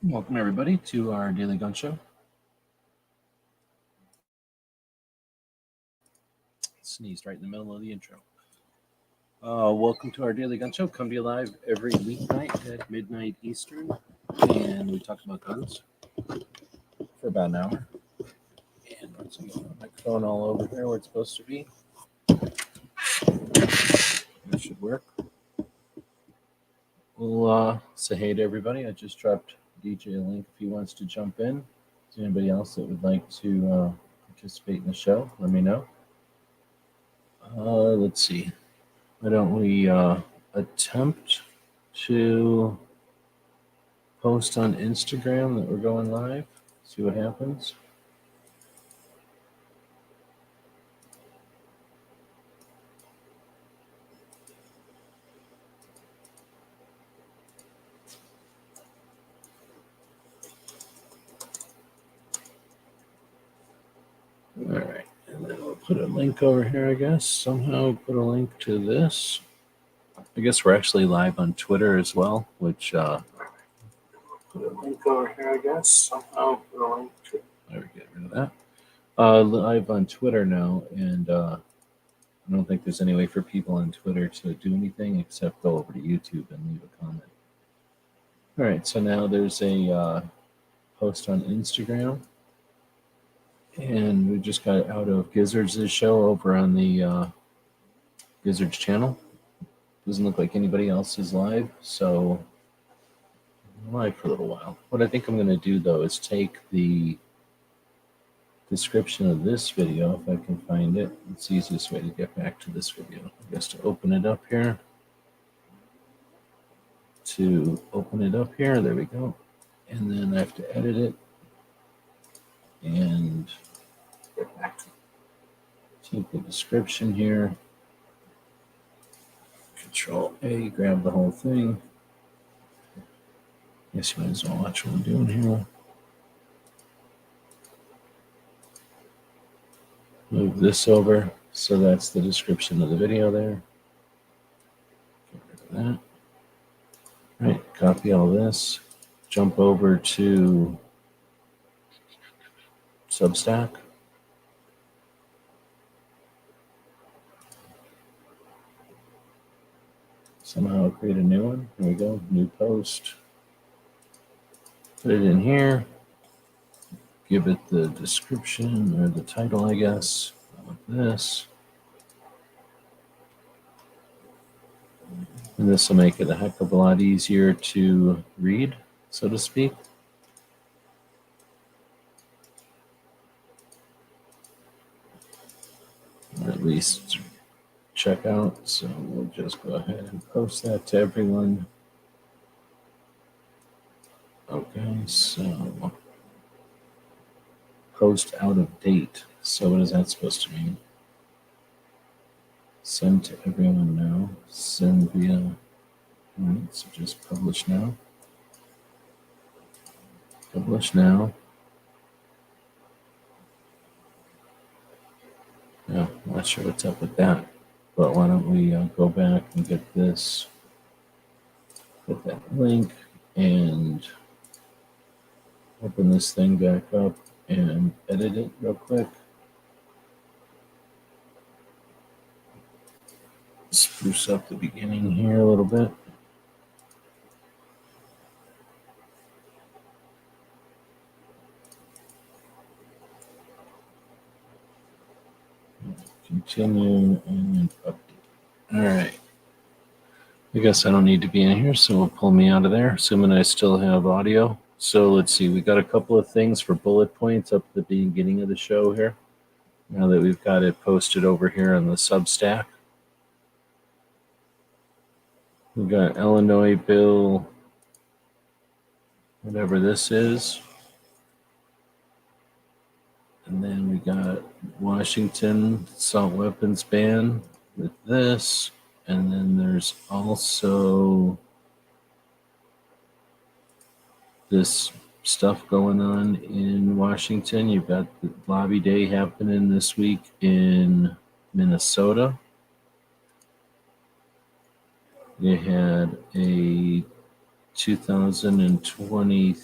Welcome everybody to our daily gun show. Sneezed right in the middle of the intro. Welcome to our daily gun show. Come to you live every weeknight at midnight Eastern, and we talk about guns for about an hour. And once again, my microphone all over here where it's supposed to be. That should work. We'll say hey to everybody. I just dropped DJ a link if he wants to jump in. Is there anybody else that would like to participate in the show? Let me know. Let's see. Why don't we attempt to post on Instagram that we're going live? See what happens. All right, and then we'll put a link over here, I guess. Somehow put a link to this. I guess we're actually live on Twitter as well, which put a link over here, I guess. Somehow put a link to. There we get rid of that. Live on Twitter now, and I don't think there's any way for people on Twitter to do anything except go over to YouTube and leave a comment. All right, so now there's a post on Instagram. And we just got out of Gizzards' show over on the Gizzards channel. Doesn't look like anybody else is live, so I'm live for a little while. What I think I'm going to do, though, is take the description of this video, if I can find it. It's the easiest way to get back to this video. I guess to open it up here. There we go. And then I have to edit it. And take the description here. Control A, grab the whole thing. Guess you might as well watch what I'm doing here. Move this over, so that's the description of the video there. Get rid of that. All right, copy all this. Jump over to Substack. Somehow create a new one. Here we go, new post. Put it in here. Give it the description or the title, I guess, like this. And this will make it a heck of a lot easier to read, so to speak. Or at least check out. So we'll just go ahead and post that to everyone. Okay, so post out of date. So what is that supposed to mean? Send to everyone now. Send via. All right, so just publish now. Publish now. Yeah, not sure what's up with that, but why don't we go back and get this, put that link, and open this thing back up and edit it real quick. Spruce up the beginning here a little bit. Continue and update. All right. I guess I don't need to be in here, so we'll pull me out of there, assuming I still have audio. So let's see. We got a couple of things for bullet points up at the beginning of the show here. Now that we've got it posted over here on the Substack. We've got Illinois Bill, whatever this is. And then we got Washington assault weapons ban with this. And then there's also this stuff going on in Washington. You've got the lobby day happening this week in Minnesota. You had a 2023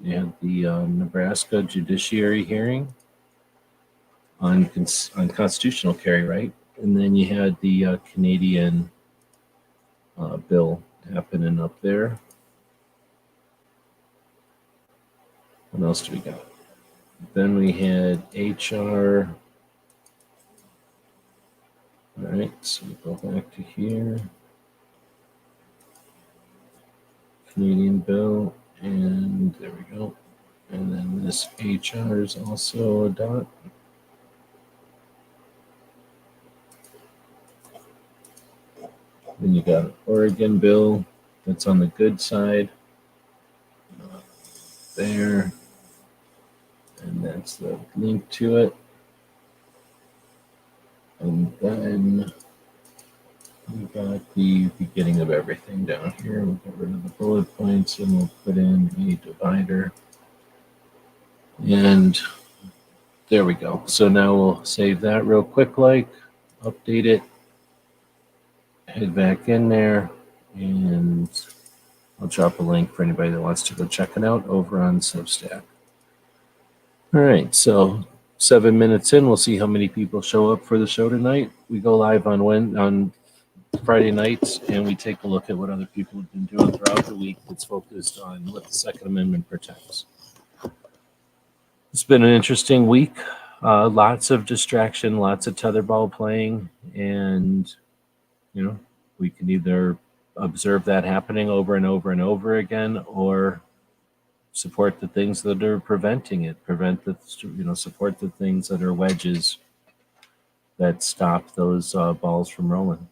You had the Nebraska Judiciary hearing on constitutional carry, right? And then you had the Canadian bill happening up there. What else do we got? Then we had HR. All right, so we go back to here. Canadian bill, and there we go. And then this HR is also a dot. Then you got an Oregon bill that's on the good side. There. And that's the link to it. And then we got the beginning of everything down here. We'll get rid of the bullet points and we'll put in a divider. And there we go. So now we'll save that real quick, update it, head back in there, and I'll drop a link for anybody that wants to go check it out over on Substack. All right, so 7 minutes in, we'll see how many people show up for the show tonight. We go live on Friday nights, and we take a look at what other people have been doing throughout the week that's focused on what the Second Amendment protects. It's been an interesting week. Lots of distraction, lots of tetherball playing, and we can either observe that happening over and over and over again, or support the things that are preventing it. Support the things that are wedges that stop those balls from rolling.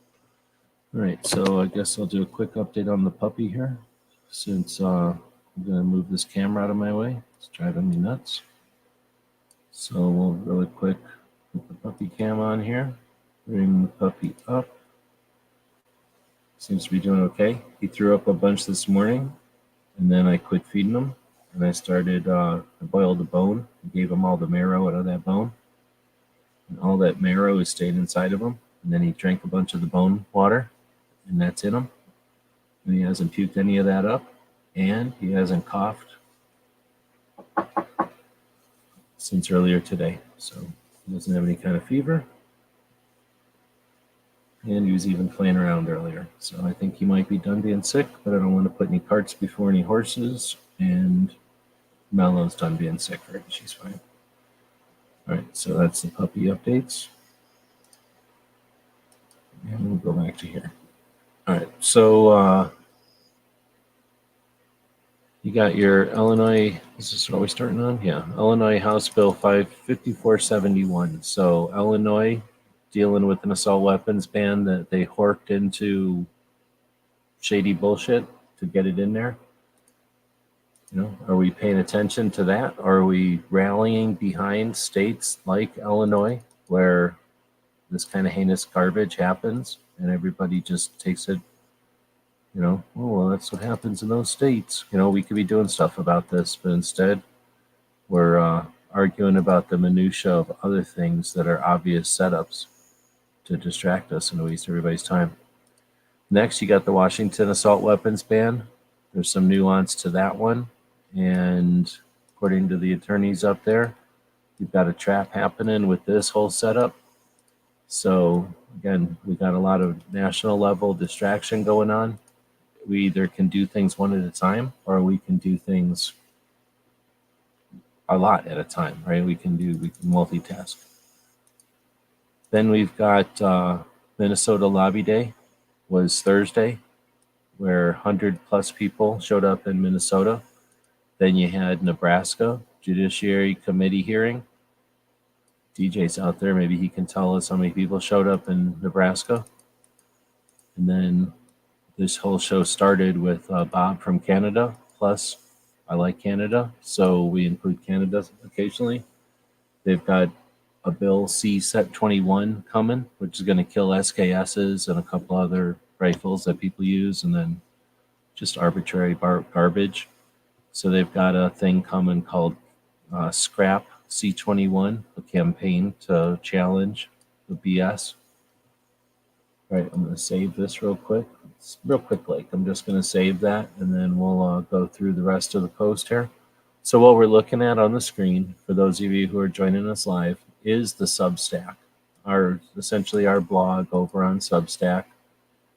All right, so I guess I'll do a quick update on the puppy here, since I'm going to move this camera out of my way. It's driving me nuts. So we'll really quick put the puppy cam on here, bring the puppy up. Seems to be doing okay. He threw up a bunch this morning, and then I quit feeding him, and I started, I boiled a bone, gave him all the marrow out of that bone, and all that marrow is staying inside of him, and then he drank a bunch of the bone water, and that's in him, and he hasn't puked any of that up, and he hasn't coughed since earlier today, so he doesn't have any kind of fever, and he was even playing around earlier, so I think he might be done being sick, but I don't want to put any carts before any horses, and Mellow's done being sick, right? She's fine. All right, so that's the puppy updates, and we'll go back to here. All right, so you got your Illinois, is this what we're starting on? Yeah, Illinois House Bill 5471. So Illinois dealing with an assault weapons ban that they horked into shady bullshit to get it in there. Are we paying attention to that? Are we rallying behind states like Illinois where this kind of heinous garbage happens and everybody just takes it, oh, well, that's what happens in those states. We could be doing stuff about this, but instead we're arguing about the minutia of other things that are obvious setups to distract us and waste everybody's time. Next, you got the Washington assault weapons ban. There's some nuance to that one. And according to the attorneys up there, you've got a trap happening with this whole setup. So again, we got a lot of national level distraction going on. We either can do things one at a time, or we can do things a lot at a time, right? We can multitask. Then we've got Minnesota Lobby Day was Thursday, where 100 plus people showed up in Minnesota. Then you had Nebraska Judiciary Committee hearing. DJ's out there. Maybe he can tell us how many people showed up in Nebraska. And then this whole show started with Bob from Canada. Plus, I like Canada, so we include Canada occasionally. They've got a Bill C-Set 21 coming, which is going to kill SKSs and a couple other rifles that people use, and then just arbitrary garbage. So they've got a thing coming called Scrap C-21, a campaign to challenge the BS. All right, I'm going to save this real quick. It's real quick, I'm just going to save that, and then we'll go through the rest of the post here. So what we're looking at on the screen, for those of you who are joining us live, is the Substack, essentially our blog over on Substack.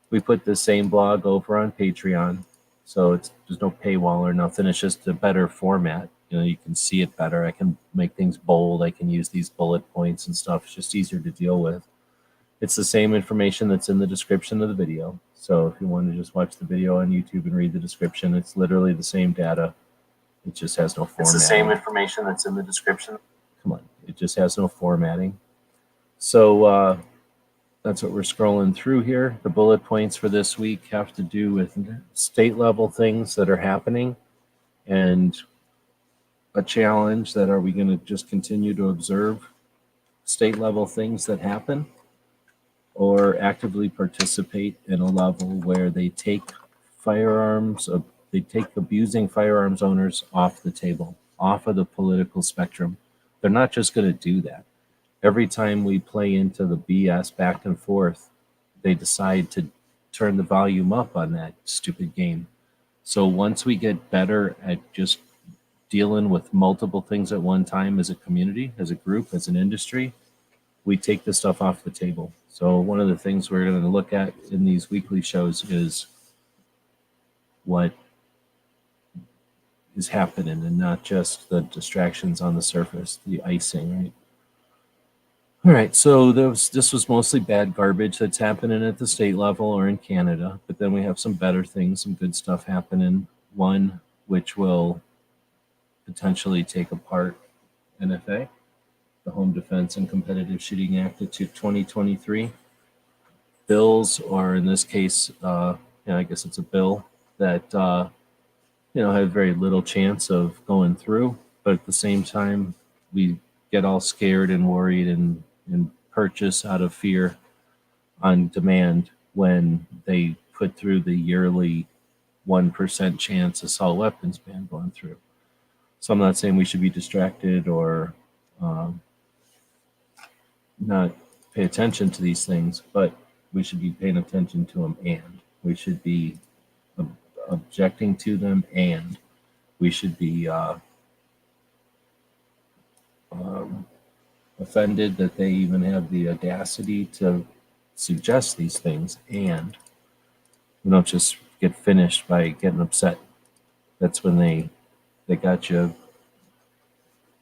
We put the same blog over on Patreon, so there's no paywall or nothing. It's just a better format. You can see it better. I can make things bold. I can use these bullet points and stuff. It's just easier to deal with. It's the same information that's in the description of the video. So if you want to just watch the video on YouTube and read the description, it's literally the same data. It just has no formatting. It's the same information that's in the description. Come on, it just has no formatting. So that's what we're scrolling through here. The bullet points for this week have to do with state level things that are happening and a challenge that are we going to just continue to observe state level things that happen or actively participate in a level where they take abusing firearms owners off the table, off of the political spectrum. They're not just going to do that. Every time we play into the BS back and forth, they decide to turn the volume up on that stupid game. So once we get better at just dealing with multiple things at one time as a community, as a group, as an industry, we take this stuff off the table. So one of the things we're going to look at in these weekly shows is what is happening and not just the distractions on the surface, the icing, right? All right, so this was mostly bad garbage that's happening at the state level or in Canada, but then we have some better things, some good stuff happening. One which will potentially take apart NFA, the Home Defense and Competitive Shooting Act of 2023. Bills, or in this case, I guess it's a bill that have very little chance of going through, but at the same time, we get all scared and worried and purchase out of fear on demand when they put through the yearly 1% chance assault weapons ban going through. So I'm not saying we should be distracted or not pay attention to these things, but we should be paying attention to them, and we should be objecting to them, and we should be offended that they even have the audacity to suggest these things, and we don't just get finished by getting upset. That's when they got you.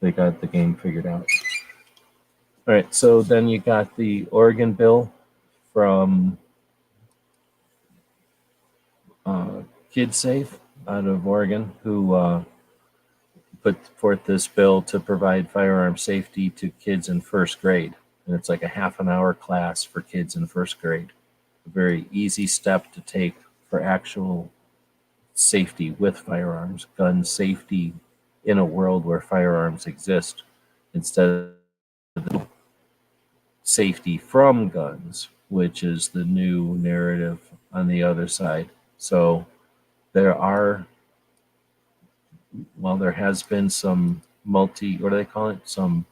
They got the game figured out. All right, so then you got the Oregon bill from Kid Safe out of Oregon, who put forth this bill to provide firearm safety to kids in first grade. And it's like a half an hour class for kids in first grade. A very easy step to take for actual safety with firearms, gun safety in a world where firearms exist, instead of the safety from guns, which is the new narrative on the other side. So there has been some some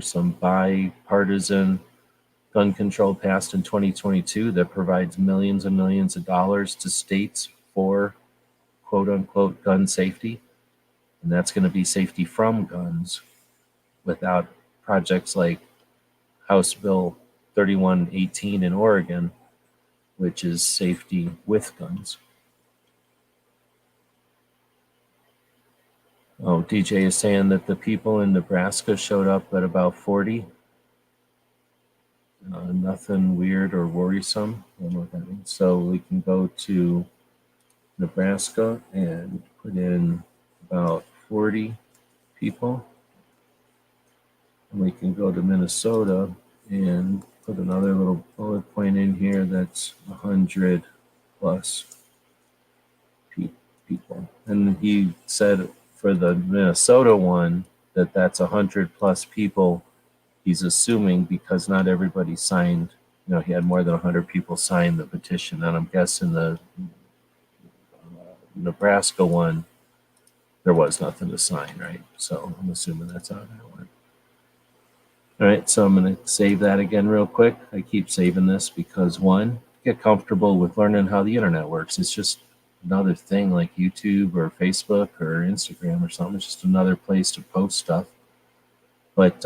some bipartisan gun control passed in 2022 that provides millions and millions of dollars to states for quote unquote gun safety. And that's going to be safety from guns without projects like House Bill 3118 in Oregon, which is safety with guns. Oh, DJ is saying that the people in Nebraska showed up at about 40. Nothing weird or worrisome. I don't know what that means. So we can go to Nebraska and put in about 40 people. And we can go to Minnesota and put another little bullet point in here that's 100 plus people. And he said for the Minnesota one that's 100 plus people. He's assuming because not everybody signed, he had more than 100 people sign the petition. And I'm guessing the Nebraska one, there was nothing to sign, right? So I'm assuming that's how that went. All right, so I'm going to save that again real quick. I keep saving this because, one, get comfortable with learning how the internet works. It's just another thing like YouTube or Facebook or Instagram or something. It's just another place to post stuff. But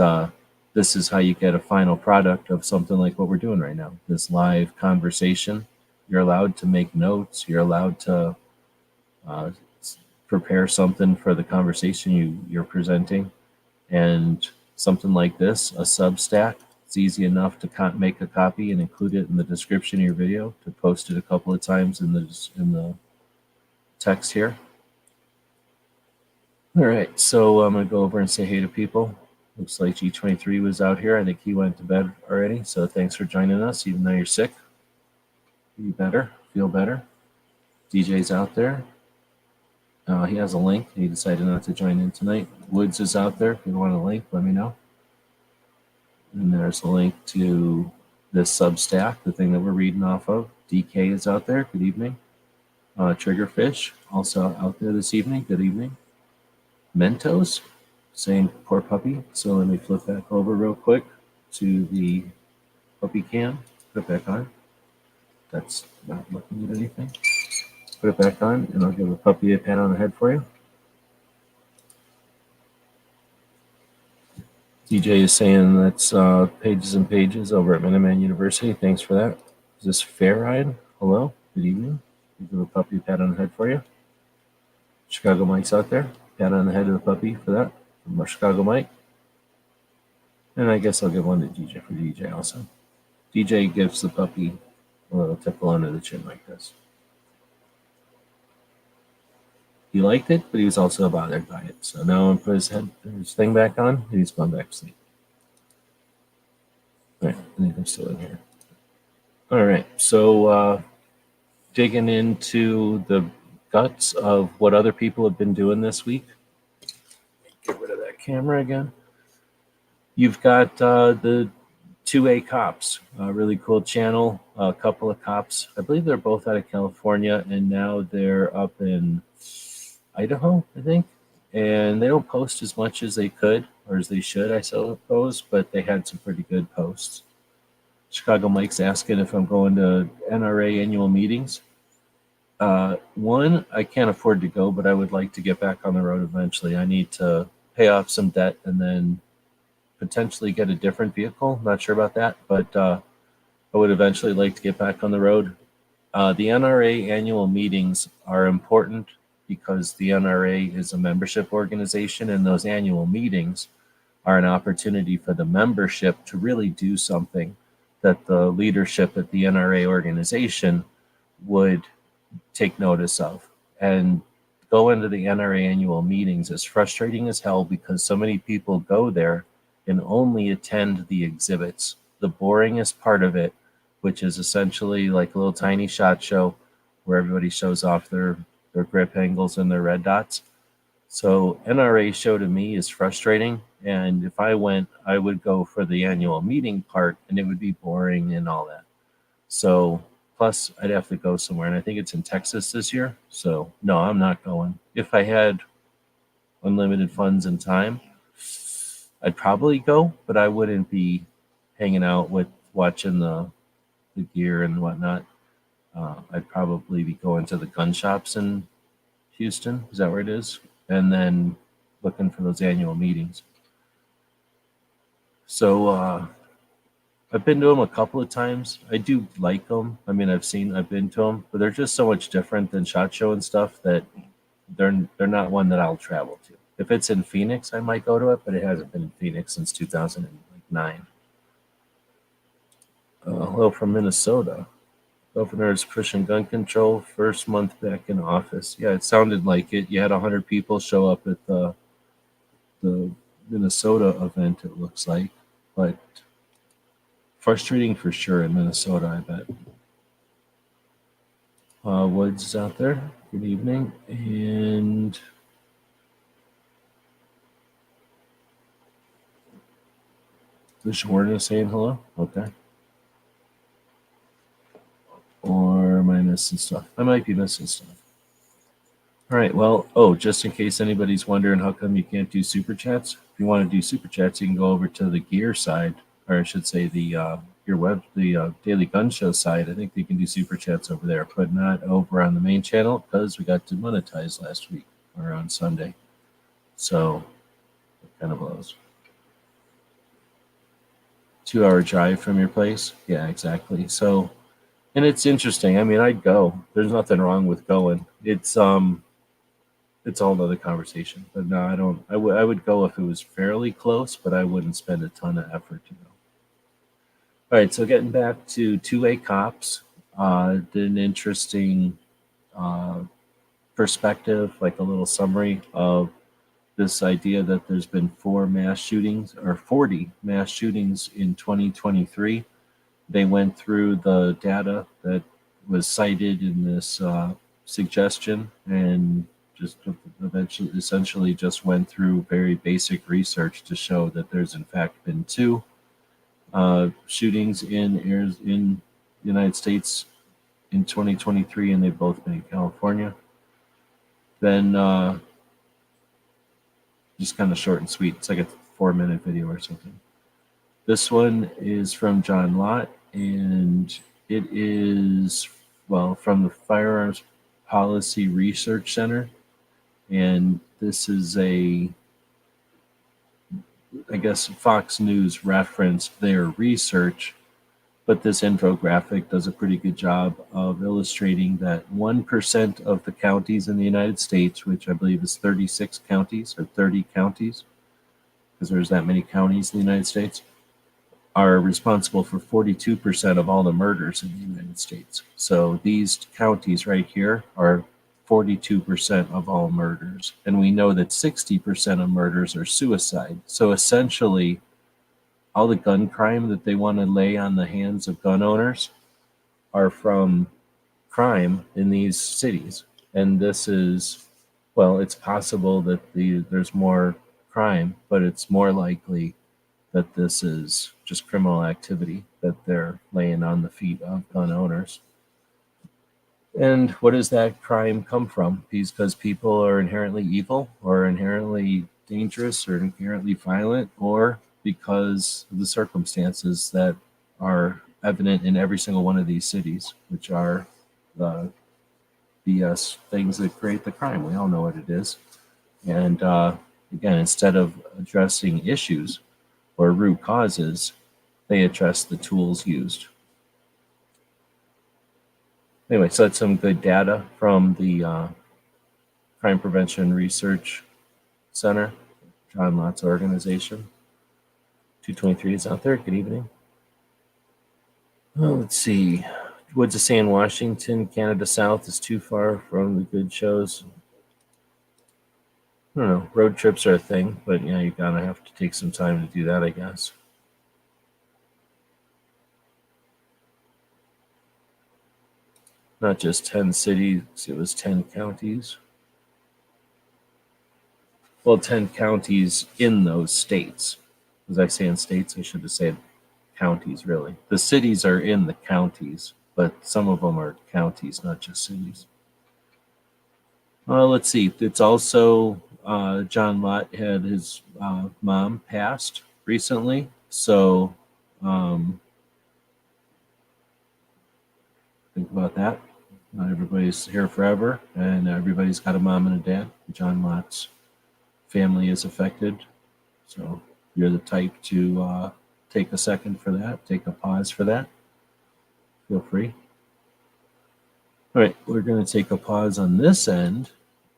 this is how you get a final product of something like what we're doing right now, this live conversation. You're allowed to make notes. You're allowed to uh, prepare something for the conversation you're presenting. And something like this, a Substack, it's easy enough to make a copy and include it in the description of your video, to post it a couple of times in the text here. All right, so I'm going to go over and say hey to people. Looks like G23 was out here. I think he went to bed already, so thanks for joining us, even though you're sick. Be better, feel better. DJ's out there. He has a link. He decided not to join in tonight. Woods is out there. If you want a link, let me know. And there's a link to this Substack, the thing that we're reading off of. DK is out there. Good evening. Triggerfish, also out there this evening. Good evening. Mentos, saying poor puppy. So let me flip back over real quick to the puppy cam. Put it back on. That's not looking at anything. Put it back on, and I'll give the puppy a pat on the head for you. DJ is saying that's pages and pages over at Minuteman University. Thanks for that. Is this Fair Ride? Hello. Good evening. I'll give a puppy a pat on the head for you. Chicago Mike's out there. Pat on the head of the puppy for that. From our Chicago Mike. And I guess I'll give one to DJ for DJ also. DJ gives the puppy a little tickle under the chin like this. He liked it, but he was also bothered by it. So now I'm put his thing back on, and he's gone back to sleep. All right, I think I'm still in here. All right, so digging into the guts of what other people have been doing this week. Get rid of that camera again. You've got the 2A Cops, a really cool channel, a couple of cops. I believe they're both out of California, and now they're up in Idaho, I think. And they don't post as much as they could, or as they should, I suppose, but they had some pretty good posts. Chicago Mike's asking if I'm going to NRA annual meetings. One, I can't afford to go, but I would like to get back on the road eventually. I need to pay off some debt and then potentially get a different vehicle. Not sure about that, but I would eventually like to get back on the road. The NRA annual meetings are important because the NRA is a membership organization, and those annual meetings are an opportunity for the membership to really do something that the leadership at the NRA organization would take notice of. And going to the NRA annual meetings is frustrating as hell because so many people go there and only attend the exhibits, the boringest part of it, which is essentially like a little tiny SHOT Show where everybody shows off their grip angles and their red dots. So NRA show to me is frustrating. And if I went, I would go for the annual meeting part, and it would be boring and all that. So plus I'd have to go somewhere, and I think it's in Texas this year. So no, I'm not going. If I had unlimited funds and time, I'd probably go, but I wouldn't be hanging out with watching the gear and whatnot. I'd probably be going to the gun shops in Houston. Is that where it is? And then looking for those annual meetings. So I've been to them a couple of times. I do like them. I mean, I've been to them, but they're just so much different than SHOT Show and stuff that they're not one that I'll travel to. If it's in Phoenix, I might go to it, but it hasn't been in Phoenix since 2009. Hello from Minnesota. Governor is pushing gun control, first month back in office. Yeah, it sounded like it. You had 100 people show up at the Minnesota event, it looks like. But frustrating for sure in Minnesota, I bet. Woods is out there. Good evening. And Lishwarna saying hello. Okay. Or am I missing stuff? I might be missing stuff. All right, well, just in case anybody's wondering how come you can't do super chats, if you want to do super chats, you can go over to the gear side, or I should say the the Daily Gun Show side. I think they can do super chats over there, but not over on the main channel because we got demonetized last week or on Sunday. So it kind of blows. 2-hour drive from your place. Yeah, exactly. So, and it's interesting. I mean, I'd go. There's nothing wrong with going. It's a whole other conversation. But no, I don't. I would go if it was fairly close, but I wouldn't spend a ton of effort to go. All right, so getting back to two-way cops, did an interesting perspective, like a little summary of this idea that there's been 4 mass shootings or 40 mass shootings in 2023. They went through the data that was cited in this suggestion and just essentially just went through very basic research to show that there's in fact been 2 shootings in the United States in 2023, and they've both been in California. Then just kind of short and sweet. It's like a 4-minute video or something. This one is from John Lott, and it is, well, from the Firearms Policy Research Center. And this is I guess Fox News referenced their research, but this infographic does a pretty good job of illustrating that 1% of the counties in the United States, which I believe is 36 counties or 30 counties, because there's that many counties in the United States, are responsible for 42% of all the murders in the United States. So these counties right here are 42% of all murders. And we know that 60% of murders are suicide. So essentially, all the gun crime that they want to lay on the hands of gun owners are from crime in these cities. And this is, well, it's possible that there's more crime, but it's more likely that this is just criminal activity that they're laying on the feet of gun owners. And what does that crime come from? Because people are inherently evil or inherently dangerous or inherently violent, or because of the circumstances that are evident in every single one of these cities, which are the BS things that create the crime. We all know what it is. And again, instead of addressing issues or root causes, they address the tools used. Anyway, so that's some good data from the Crime Prevention Research Center, John Lott's organization. 223 is out there. Good evening. Oh, let's see. Woods of San Washington, Canada South is too far from the good shows. I don't know. Road trips are a thing, but yeah, you're gonna have to take some time to do that, I guess. Not just 10 cities, it was 10 counties. Well, 10 counties in those states. Was I saying states? I should have said counties, really. The cities are in the counties, but some of them are counties, not just cities. Let's see. It's also John Lott had his mom passed recently, so think about that. Not everybody's here forever, and everybody's got a mom and a dad. John Lott's family is affected, so you're the type to take a second for that, take a pause for that. Feel free. All right, we're going to take a pause on this end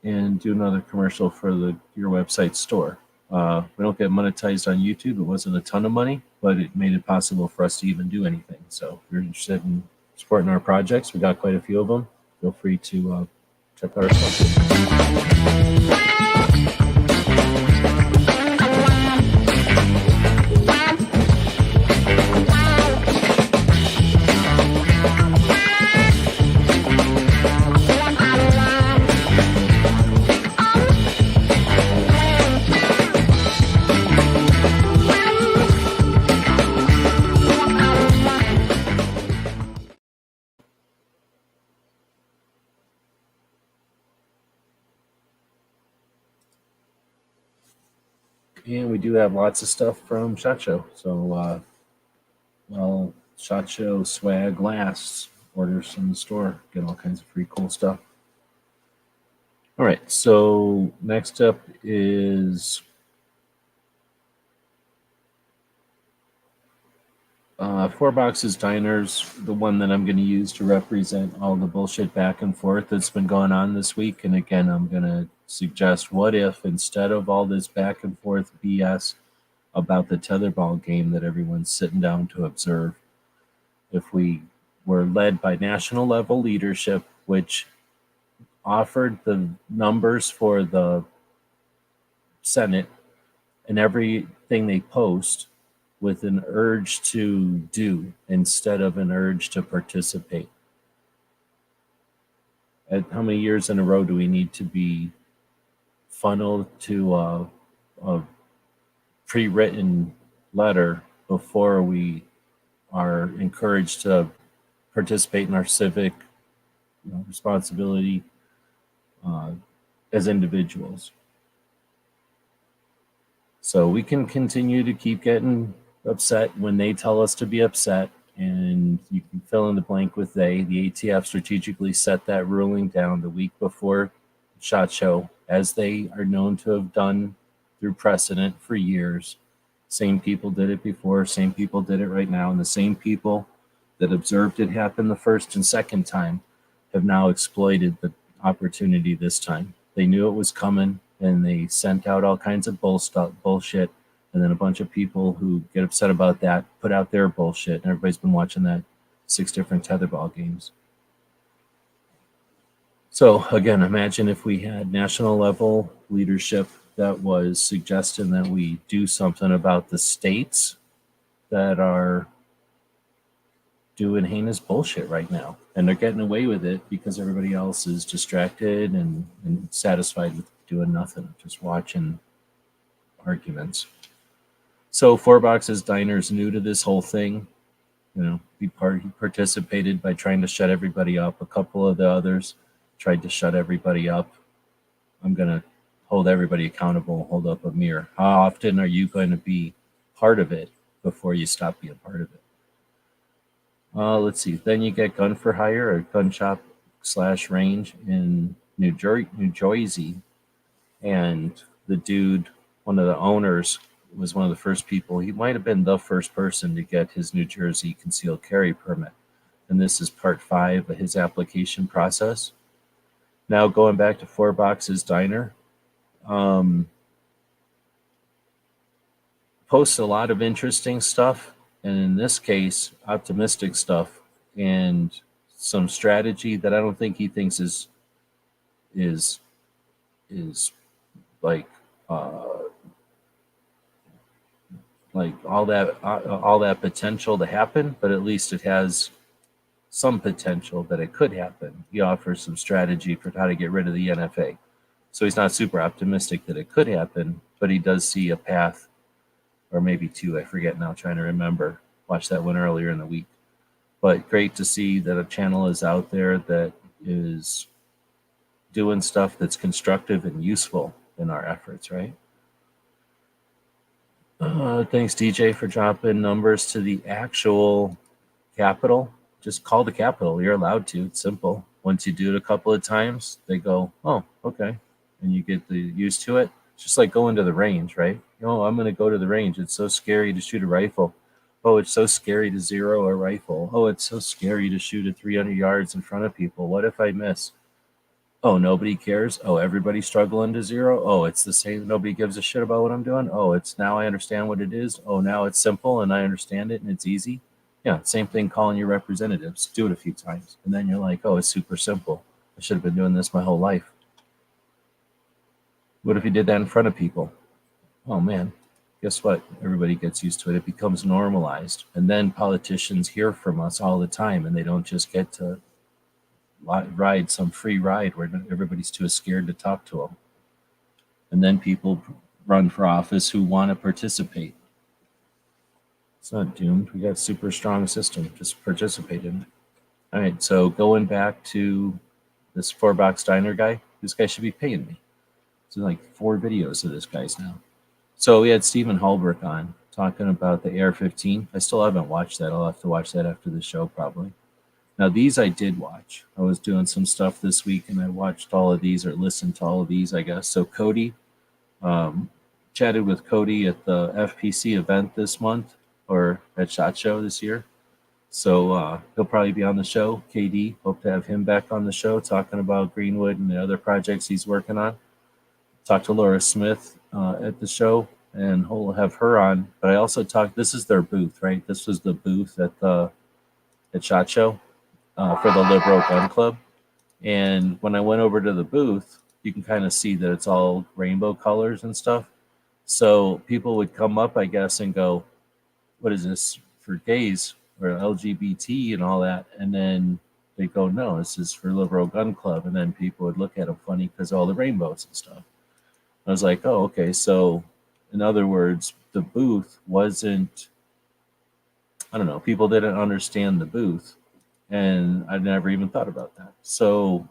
and do another commercial for your website store. We don't get monetized on YouTube. It wasn't a ton of money, but it made it possible for us to even do anything. So if you're interested in supporting our projects, we got quite a few of them. Feel free to check out our stuff. And we do have lots of stuff from SHOT Show. So, well, SHOT Show swag lasts. Orders from the store. Get all kinds of free cool stuff. All right, so next up is Four Boxes Diners, the one that I'm going to use to represent all the bullshit back and forth that's been going on this week. And again, I'm going to suggest, what if instead of all this back and forth BS about the tetherball game that everyone's sitting down to observe, if we were led by national level leadership, which offered the numbers for the Senate and everything they post with an urge to do instead of an urge to participate. At how many years in a row do we need to be funneled to a pre-written letter before we are encouraged to participate in our civic responsibility as individuals? So we can continue to keep getting upset when they tell us to be upset, and you can fill in the blank with they. The ATF strategically set that ruling down the week before SHOT Show, as they are known to have done through precedent for years. Same people did it before, same people did it right now, and the same people that observed it happen the first and second time have now exploited the opportunity this time. They knew it was coming, and they sent out all kinds of bullshit, and then a bunch of people who get upset about that put out their bullshit, and everybody's been watching that 6 different tetherball games. So again, imagine if we had national level leadership that was suggesting that we do something about the states that are doing heinous bullshit right now, and they're getting away with it because everybody else is distracted and satisfied with doing nothing, just watching arguments. So Four Boxes Diner's new to this whole thing. He participated by trying to shut everybody up. A couple of the others tried to shut everybody up. I'm going to hold everybody accountable, hold up a mirror. How often are you going to be part of it before you stop being part of it? Let's see. Then you get Gun for Hire, or gun shop / range in New Jersey. And the dude, one of the owners, was one of the first people. He might have been the first person to get his New Jersey concealed carry permit. And this is part 5 of his application process. Now going back to Four Boxes Diner, posts a lot of interesting stuff, and in this case, optimistic stuff, and some strategy that I don't think he thinks is like all that potential to happen, but at least it has some potential that it could happen. He offers some strategy for how to get rid of the NFA. So he's not super optimistic that it could happen, but he does see a path, or maybe 2, I forget now, trying to remember. Watched that one earlier in the week. But great to see that a channel is out there that is doing stuff that's constructive and useful in our efforts, right? Thanks, DJ, for dropping numbers to the actual Capitol. Just call the Capitol. You're allowed to. It's simple. Once you do it a couple of times, they go, oh, okay. And you get used to it. It's just like going to the range, right? I'm going to go to the range. It's so scary to shoot a rifle. Oh, it's so scary to zero a rifle. Oh, it's so scary to shoot at 300 yards in front of people. What if I miss? Oh, nobody cares. Oh, everybody's struggling to zero. Oh, it's the same. Nobody gives a shit about what I'm doing. Oh, it's now I understand what it is. Oh, now it's simple and I understand it and it's easy. Yeah, same thing calling your representatives. Do it a few times. And then you're like, oh, it's super simple. I should have been doing this my whole life. What if you did that in front of people? Oh, man. Guess what? Everybody gets used to it. It becomes normalized. And then politicians hear from us all the time, and they don't just get to ride some free ride where everybody's too scared to talk to them. And then people run for office who want to participate. It's not doomed. We got a super strong system. Just participate in it. All right, so going back to this Four Box Diner guy, this guy should be paying me. So like 4 videos of this guy's now. So we had Stephen Hallbrook on talking about the AR-15. I still haven't watched that. I'll have to watch that after the show probably. Now these I did watch. I was doing some stuff this week and I watched all of these or listened to all of these, I guess. So Cody, chatted with Cody at the FPC event this month or at SHOT Show this year. So he'll probably be on the show. KD, hope to have him back on the show talking about Greenwood and the other projects he's working on. Talked to Laura Smith at the show, and we'll have her on. But I also talked. This is their booth, right? This was the booth at SHOT Show for the Liberal Gun Club. And when I went over to the booth, you can kind of see that it's all rainbow colors and stuff. So people would come up, I guess, and go, "What is this for gays or LGBT and all that?" And then they go, "No, this is for Liberal Gun Club." And then people would look at them funny because of all the rainbows and stuff. I was like, "Oh, okay." So, in other words, the booth wasn't, I don't know, people didn't understand the booth. And I never even thought about that. So,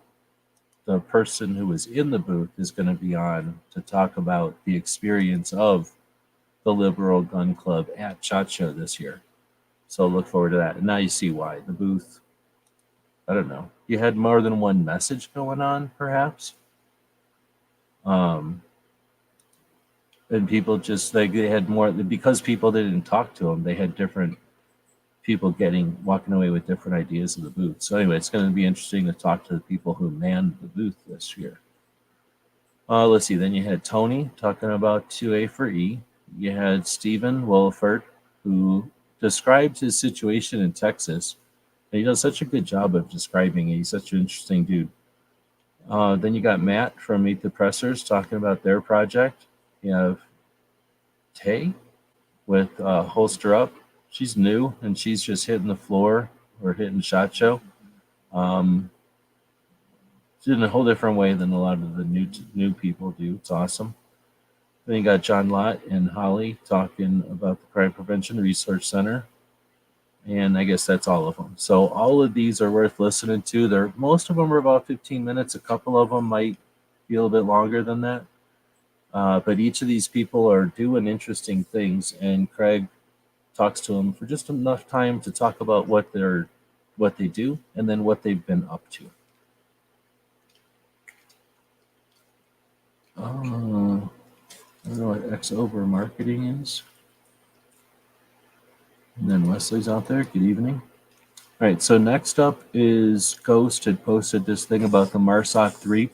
the person who was in the booth is going to be on to talk about the experience of the Liberal Gun Club at SHOT Show this year. So look forward to that. And now you see why. The booth, I don't know. You had more than one message going on, perhaps. And people just, like, they had more, because people didn't talk to them, they had different people walking away with different ideas of the booth. So anyway, it's going to be interesting to talk to the people who manned the booth this year. Let's see. Then you had Tony talking about 2A for E. You had Stephen Williford, who described his situation in Texas. And he does such a good job of describing it. He's such an interesting dude. Then you got Matt from Meet the Pressers talking about their project. You have Tay with Holster Up. She's new and she's just hitting the floor or hitting SHOT Show. She's in a whole different way than a lot of the new people do. It's awesome. Then you got John Lott and Holly talking about the Crime Prevention Research Center. And I guess that's all of them. So all of these are worth listening to. Most of them are about 15 minutes. A couple of them might be a little bit longer than that. But each of these people are doing interesting things. And Craig talks to them for just enough time to talk about what they do and then what they've been up to. I don't know what X over marketing is. And then Wesley's out there. Good evening. All right, so next up is Ghost had posted this thing about the MARSOC 3.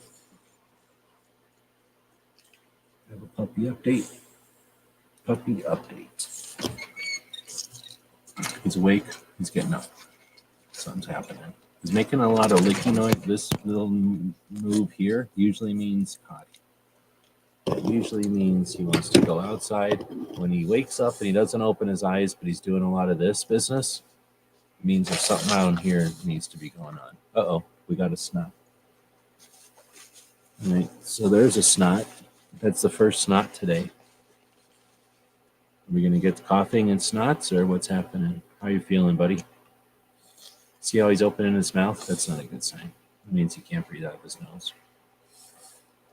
I have a puppy update. He's awake. He's getting up. Something's happening. He's making a lot of licky noise. This little move here usually means potty. It usually means he wants to go outside. When he wakes up and he doesn't open his eyes, but he's doing a lot of this business, it means there's something around here needs to be going on. Uh-oh, we got a snot. All right, so there's a snot. That's the first snot today. Are we going to get coughing and snots, or what's happening? How are you feeling, buddy? See how he's opening his mouth? That's not a good sign. It means he can't breathe out of his nose.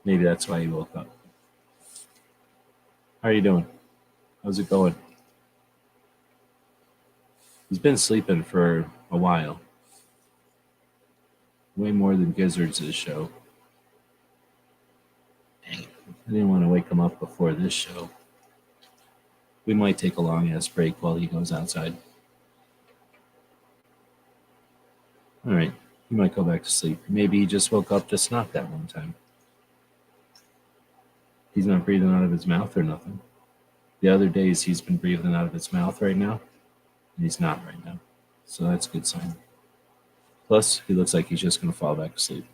Maybe that's why he woke up. How are you doing? How's it going? He's been sleeping for a while. Way more than Gizzards' show. Dang it. I didn't want to wake him up before this show. We might take a long-ass break while he goes outside. All right. He might go back to sleep. Maybe he just woke up to snot that one time. He's not breathing out of his mouth or nothing. The other days he's been breathing out of his mouth right now, and he's not right now. So that's a good sign. Plus, he looks like he's just going to fall back asleep.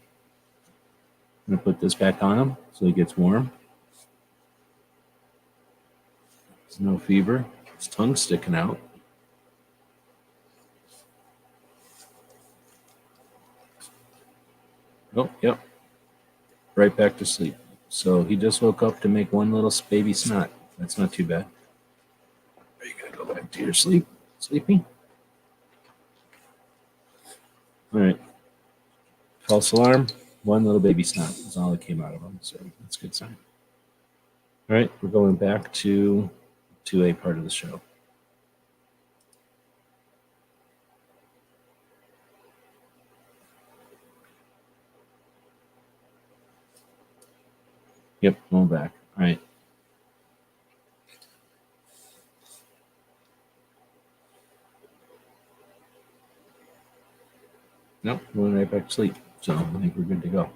I'm going to put this back on him so he gets warm. There's no fever. His tongue's sticking out. Oh, yep. Right back to sleep. So he just woke up to make one little baby snot. That's not too bad. Are you going to go back to your sleep? Sleepy? All right. False alarm. One little baby snot is all that came out of him. So that's a good sign. All right. We're going back to to a part of the show. Yep, going back. All right. Nope, going right back to sleep. So I think we're good to go.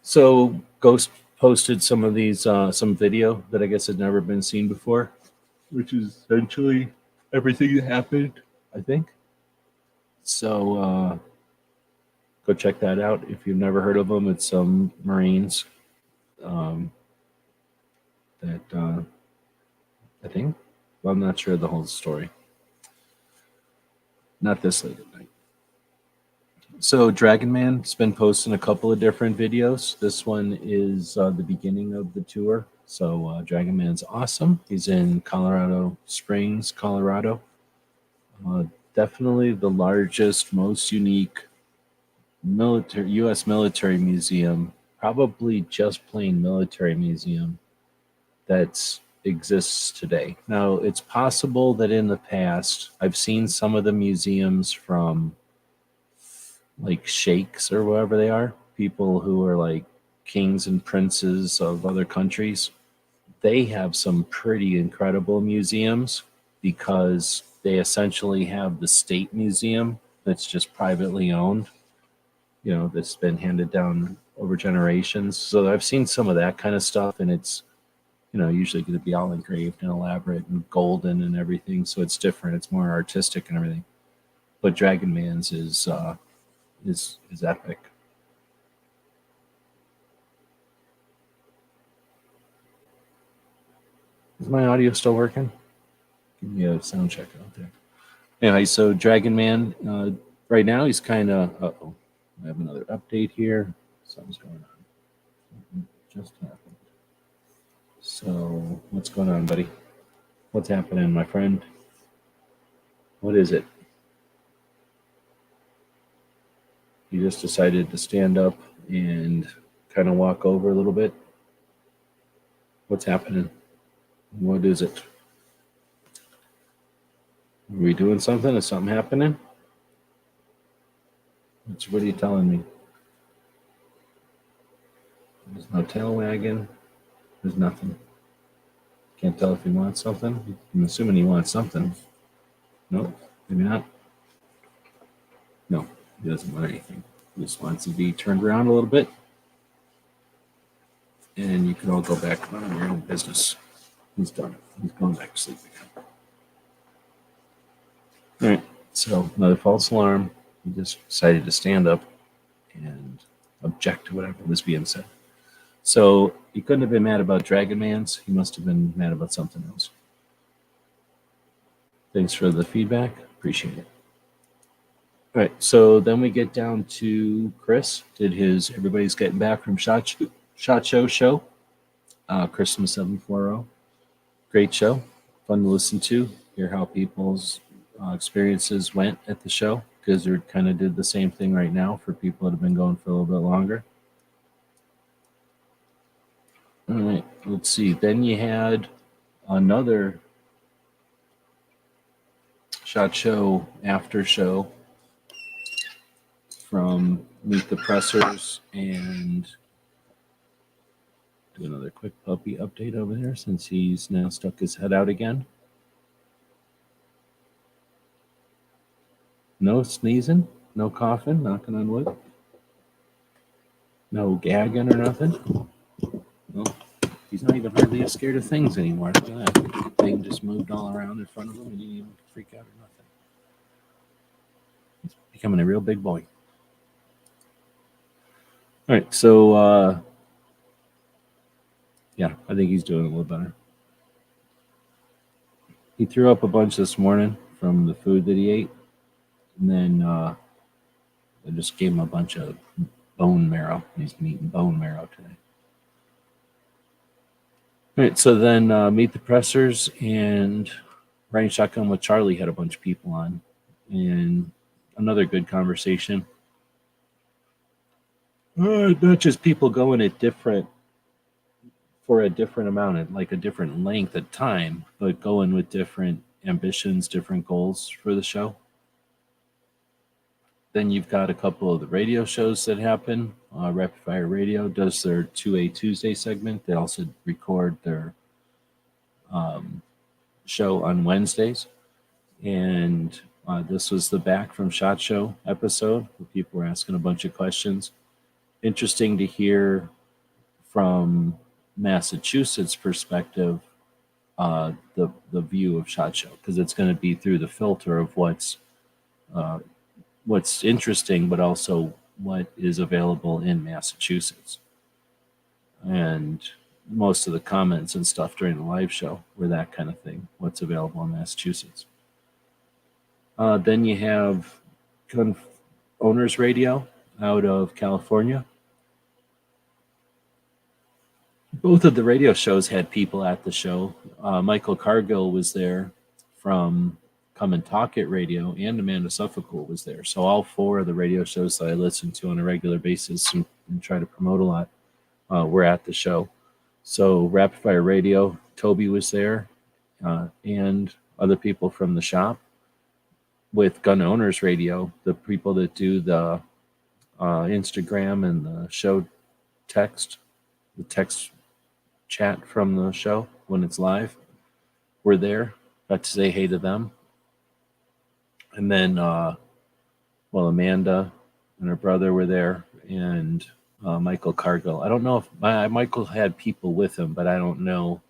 So Ghost posted some of these, some video that I guess had never been seen before, which is essentially everything that happened, I think. So go check that out if you've never heard of them. It's some Marines that I think. Well, I'm not sure the whole story. Not this late at night. So Dragon Man's been posting a couple of different videos. This one is the beginning of the tour. So Dragon Man's awesome. He's in Colorado Springs, Colorado. Definitely the largest, most unique U.S. military museum, probably just plain military museum that exists today. Now, it's possible that in the past, I've seen some of the museums from like sheikhs or whatever they are, people who are like kings and princes of other countries. They have some pretty incredible museums because they essentially have the state museum that's just privately owned, that's been handed down over generations. So I've seen some of that kind of stuff, and it's, usually going to be all engraved and elaborate and golden and everything. So it's different. It's more artistic and everything. But Dragon Man's is epic. Is my audio still working? Give me a sound check out there. Anyway, so Dragon Man, right now he's kind of, I have another update here. Something's going on. Something just happened. So what's going on, buddy? What's happening, my friend? What is it? You just decided to stand up and kind of walk over a little bit? What's happening? What is it? Are we doing something? Is something happening? What are you telling me? There's no tail wagging. There's nothing. Can't tell if he wants something. I'm assuming he wants something. Nope, maybe not. No, he doesn't want anything. He just wants to be turned around a little bit. And you can all go back on your own business. He's done. He's going back to sleep again. All right, so another false alarm. He just decided to stand up and object to whatever was being said. So he couldn't have been mad about Dragon Man's. He must have been mad about something else. Thanks for the feedback. Appreciate it. All right, so then we get down to Chris. Did his Everybody's Getting Back from SHOT Show. Chris from 740. Great show. Fun to listen to. Hear how people's experiences went at the show, because we kind of did the same thing right now for people that have been going for a little bit longer. All right, let's see. Then you had another SHOT Show after show from Meet the Pressers, and do another quick puppy update over there since he's now stuck his head out again. No sneezing, no coughing, knocking on wood. No gagging or nothing. No, he's not even hardly scared of things anymore. Look at that. The thing just moved all around in front of him and he didn't even freak out or nothing. He's becoming a real big boy. All right, so yeah, I think he's doing a little better. He threw up a bunch this morning from the food that he ate, and then I just gave him a bunch of bone marrow. He's been eating bone marrow today. All right, so then Meet the Pressers and Riding Shotgun with Charlie had a bunch of people on, and another good conversation. Not just people going at different for a different amount, like a different length of time, but going with different ambitions, different goals for the show. Then you've got a couple of the radio shows that happen. Rapid Fire Radio does their 2A Tuesday segment. They also record their show on Wednesdays. And this was the Back from SHOT Show episode where people were asking a bunch of questions. Interesting to hear from Massachusetts perspective the view of SHOT Show, because it's going to be through the filter of what's interesting, but also what is available in Massachusetts. And most of the comments and stuff during the live show were that kind of thing, what's available in Massachusetts. Then you have Gun Owners Radio out of California. Both of the radio shows had people at the show. Michael Cargill was there from Come and Talk It Radio, and Amanda Suffolk was there. So all four of the radio shows that I listen to on a regular basis and try to promote a lot were at the show. So Rapid Fire Radio, Toby was there, and other people from the shop. With Gun Owners Radio, the people that do the Instagram and the show text, the text chat from the show when it's live, were there. Got to say hey to them. And then, Amanda and her brother were there, and Michael Cargill. I don't know if Michael had people with him, but I don't know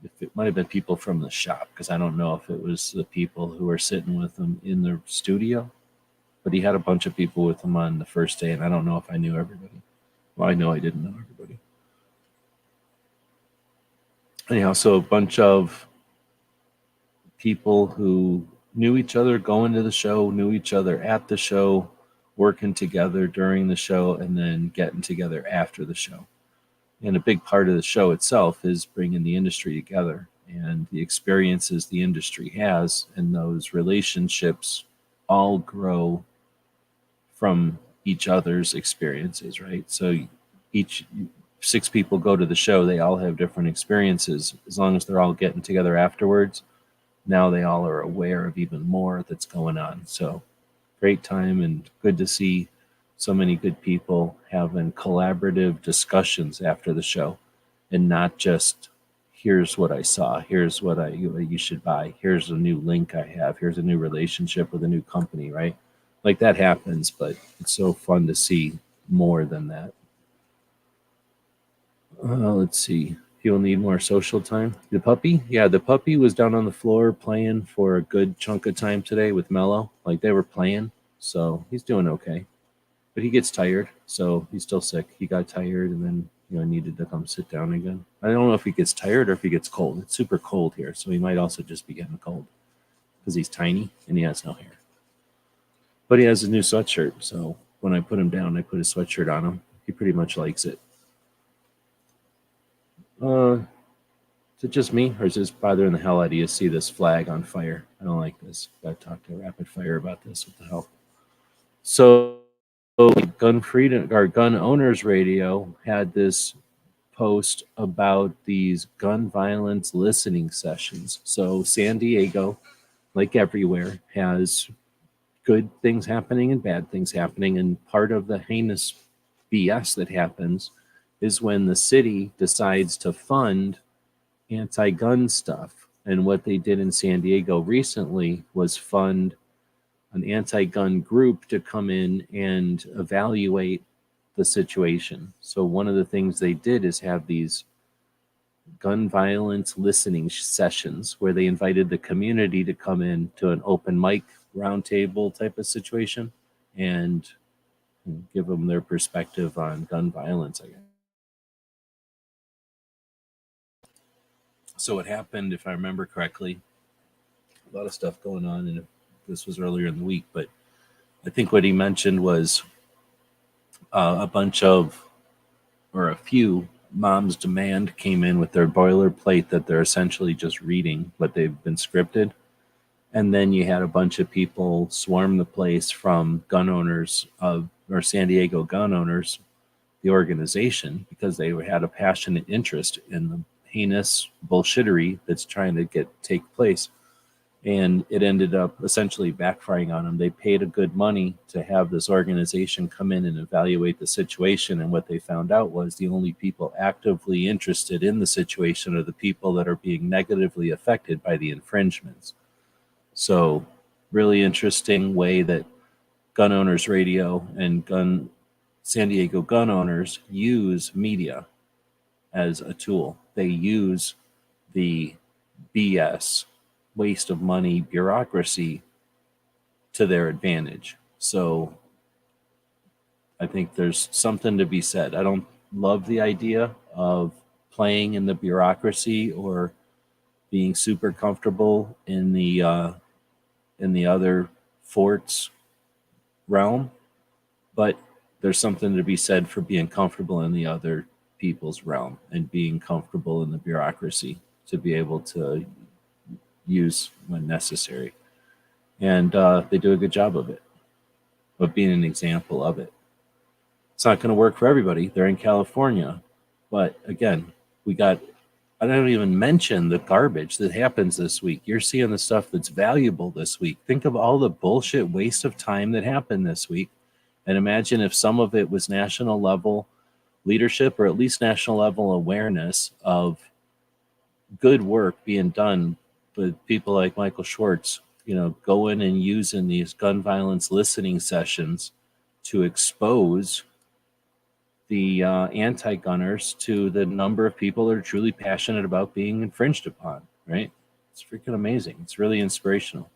if it might have been people from the shop, because I don't know if it was the people who were sitting with him in the studio. But he had a bunch of people with him on the first day, and I don't know if I knew everybody. Well, I know I didn't know everybody. Anyhow, so a bunch of people who knew each other going to the show, knew each other at the show, working together during the show, and then getting together after the show. And a big part of the show itself is bringing the industry together and the experiences the industry has, and those relationships all grow from each other's experiences, right? So each 6 people go to the show, they all have different experiences. As long as they're all getting together afterwards, now they all are aware of even more that's going on. So great time, and good to see so many good people having collaborative discussions after the show, and not just here's what I saw, here's what you should buy, here's a new link I have, here's a new relationship with a new company, right? Like that happens, but it's so fun to see more than that. Let's see. People need more social time. The puppy? Yeah, the puppy was down on the floor playing for a good chunk of time today with Mello. Like they were playing, so he's doing okay. But he gets tired, so he's still sick. He got tired and then needed to come sit down again. I don't know if he gets tired or if he gets cold. It's super cold here, so he might also just be getting cold because he's tiny and he has no hair. But he has a new sweatshirt, so when I put him down, I put his sweatshirt on him. He pretty much likes it. Is it just me, or is this bothering the hell out of you to see this flag on fire? I don't like this. Got to talk to Rapid Fire about this. What the hell? So Gun Freedom or Gun Owners Radio had this post about these gun violence listening sessions. So San Diego, like everywhere, has good things happening and bad things happening. And part of the heinous BS that happens is when the city decides to fund anti-gun stuff. And what they did in San Diego recently was fund an anti-gun group to come in and evaluate the situation. So one of the things they did is have these gun violence listening sessions where they invited the community to come in to an open mic roundtable type of situation and give them their perspective on gun violence, I guess. So what happened, if I remember correctly, a lot of stuff going on, and this was earlier in the week, but I think what he mentioned was a few Moms Demand came in with their boilerplate that they're essentially just reading, but they've been scripted. And then you had a bunch of people swarm the place from gun owners or San Diego gun owners the organization because they had a passionate interest in the heinous bullshittery that's trying to take place. And it ended up essentially backfiring on them. They paid a good money to have this organization come in and evaluate the situation. And what they found out was the only people actively interested in the situation are the people that are being negatively affected by the infringements. So, really interesting way that Gun Owners Radio and San Diego gun owners use media as a tool. They use the BS, waste of money, bureaucracy to their advantage. So I think there's something to be said. I don't love the idea of playing in the bureaucracy or being super comfortable in the other forts realm, but there's something to be said for being comfortable in the other people's realm and being comfortable in the bureaucracy to be able to use when necessary. And they do a good job of it, of being an example of it. It's not going to work for everybody. They're in California. But again, I don't even mention the garbage that happens this week. You're seeing the stuff that's valuable this week. Think of all the bullshit waste of time that happened this week. And imagine if some of it was national level leadership or at least national level awareness of good work being done with people like Michael Schwartz, going and using these gun violence listening sessions to expose the anti-gunners to the number of people that are truly passionate about being infringed upon, right? It's freaking amazing. It's really inspirational.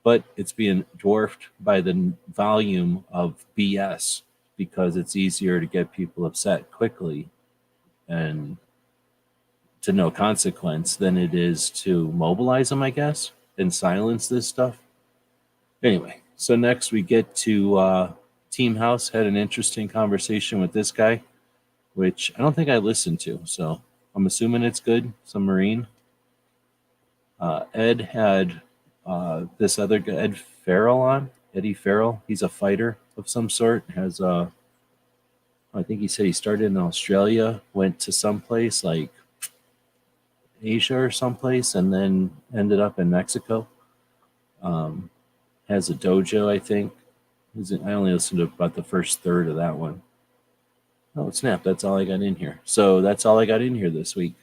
But it's being dwarfed by the volume of BS because it's easier to get people upset quickly and to no consequence than it is to mobilize them, I guess, and silence this stuff. Anyway, so next we get to Team House. Had an interesting conversation with this guy, which I don't think I listened to, so I'm assuming it's good. Some Marine. Ed had this other guy, Ed Farrell, on. Eddie Farrell. He's a fighter of some sort. I think he said he started in Australia, went to someplace like Asia or someplace, and then ended up in Mexico. Has a dojo, I think. I only listened to about the first third of that one. Oh, snap. That's all I got in here. So that's all I got in here this week.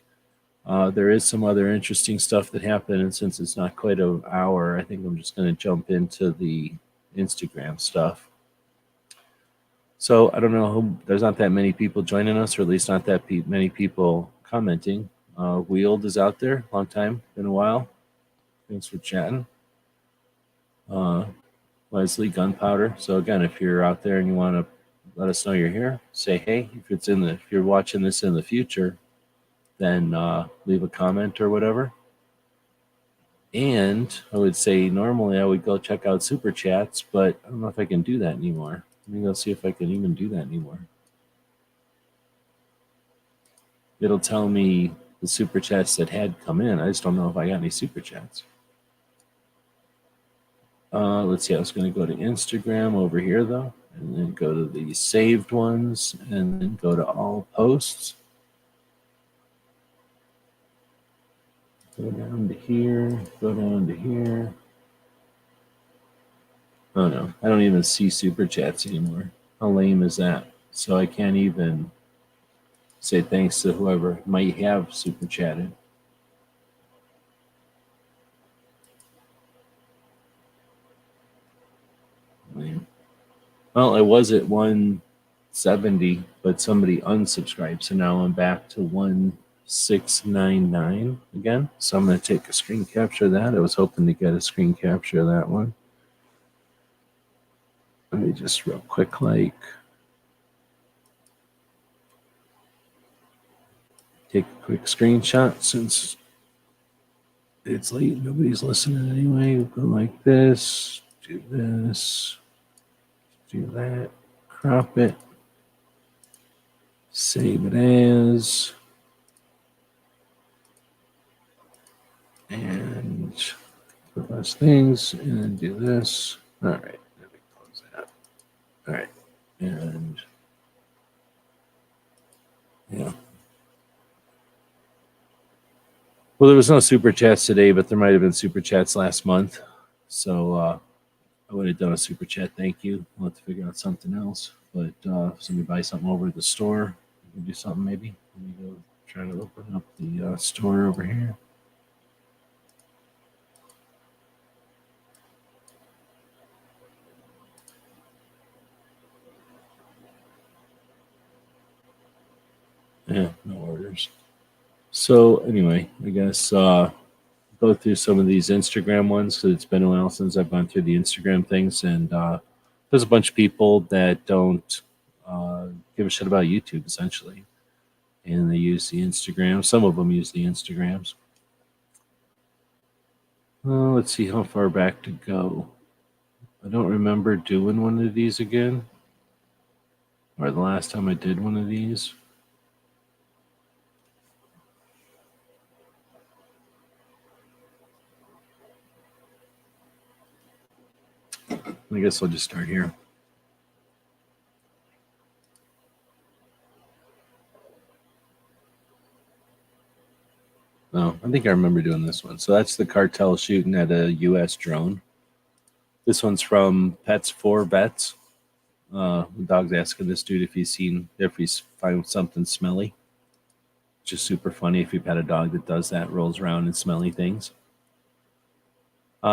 There is some other interesting stuff that happened, and since it's not quite an hour, I think I'm just going to jump into the Instagram stuff. So I don't know, there's not that many people joining us, or at least not that many people commenting. Wheeled is out there, long time, been a while. Thanks for chatting. Leslie Gunpowder. So again, if you're out there and you want to let us know you're here, say hey. If you're watching this in the future, then leave a comment or whatever. And I would say normally I would go check out Super Chats, but I don't know if I can do that anymore. Let me go see if I can even do that anymore. It'll tell me the Super Chats that had come in. I just don't know if I got any Super Chats. Let's see, I was going to go to Instagram over here, though, and then go to the saved ones, and then go to all posts. Go down to here, go down to here. Oh no, I don't even see Super Chats anymore. How lame is that? So I can't even say thanks to whoever might have Super Chatted. Lame. Well, I was at 170, but somebody unsubscribed, so now I'm back to 1699 again. So I'm going to take a screen capture of that. I was hoping to get a screen capture of that one. Let me just real quick, take a quick screenshot since it's late. Nobody's listening anyway. We'll go like this, do this, do that, crop it, save it as, and put less things, and then do this. All right, let me close that. All right, and Yeah. Well, there was no super chats today, but there might have been super chats last month. So I would have done a super chat. Thank you. We'll have to figure out something else. But if somebody buys something over at the store, we can do something maybe. Let me go try to open up the store over here. Yeah, no orders. So anyway, I guess go through some of these Instagram ones because it's been a while since I've gone through the Instagram things, and there's a bunch of people that don't give a shit about YouTube essentially, and they use the Instagram. Some of them use the Instagrams. Let's see how far back to go. I don't remember doing one of these again, or the last time I did one of these. I guess I'll just start here. No, I think I remember doing this one. So that's the cartel shooting at a U.S. drone. This one's from Pets for Vets. The dog's asking this dude if he's found something smelly. Just super funny if you've had a dog that does that, rolls around and smelly things.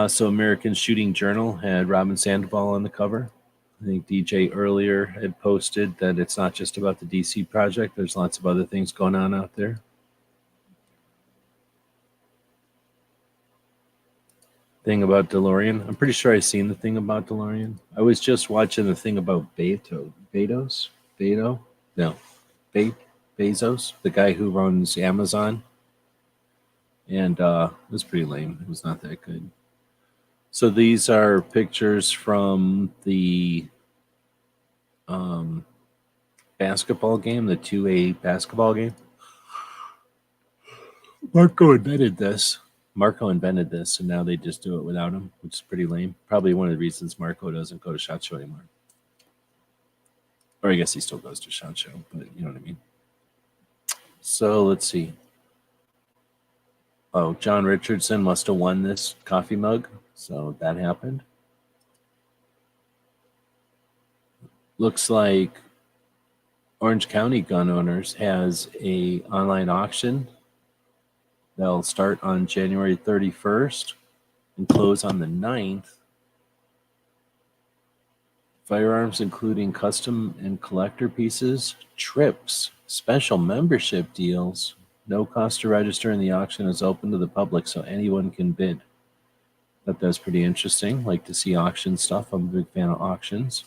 So American Shooting Journal had Robin Sandoval on the cover. I think DJ earlier had posted that it's not just about the DC project. There's lots of other things going on out there. Thing about DeLorean. I'm pretty sure I've seen the thing about DeLorean. I was just watching the thing about Bezos, the guy who runs Amazon. And it was pretty lame. It was not that good. So these are pictures from the basketball game, the 2A basketball game. Marco invented this, and now they just do it without him, which is pretty lame. Probably one of the reasons Marco doesn't go to SHOT Show anymore. Or I guess he still goes to SHOT Show, but you know what I mean. So let's see. Oh, John Richardson must have won this coffee mug, so that happened. Looks like Orange County Gun Owners has a online auction that'll start on January 31st and close on the 9th. Firearms including custom and collector pieces, trips, special membership deals, no cost to register, and the auction is open to the public so anyone can bid. Thought that was pretty interesting. Like to see auction stuff. I'm a big fan of auctions.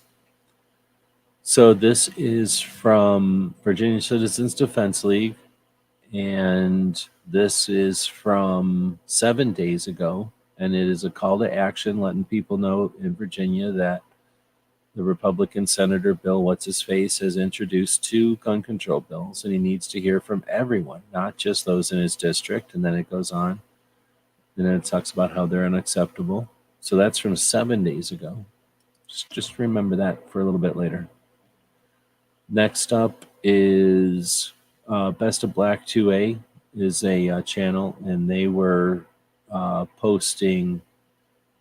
So this is from Virginia Citizens Defense League, and this is from 7 days ago, and it is a call to action letting people know in Virginia that the Republican Senator Bill What's-His-Face has introduced 2 gun control bills, and he needs to hear from everyone, not just those in his district. And then it goes on, and then it talks about how they're unacceptable. So that's from 7 days ago. Just remember that for a little bit later. Next up is Best of Black 2A is a channel, and they were posting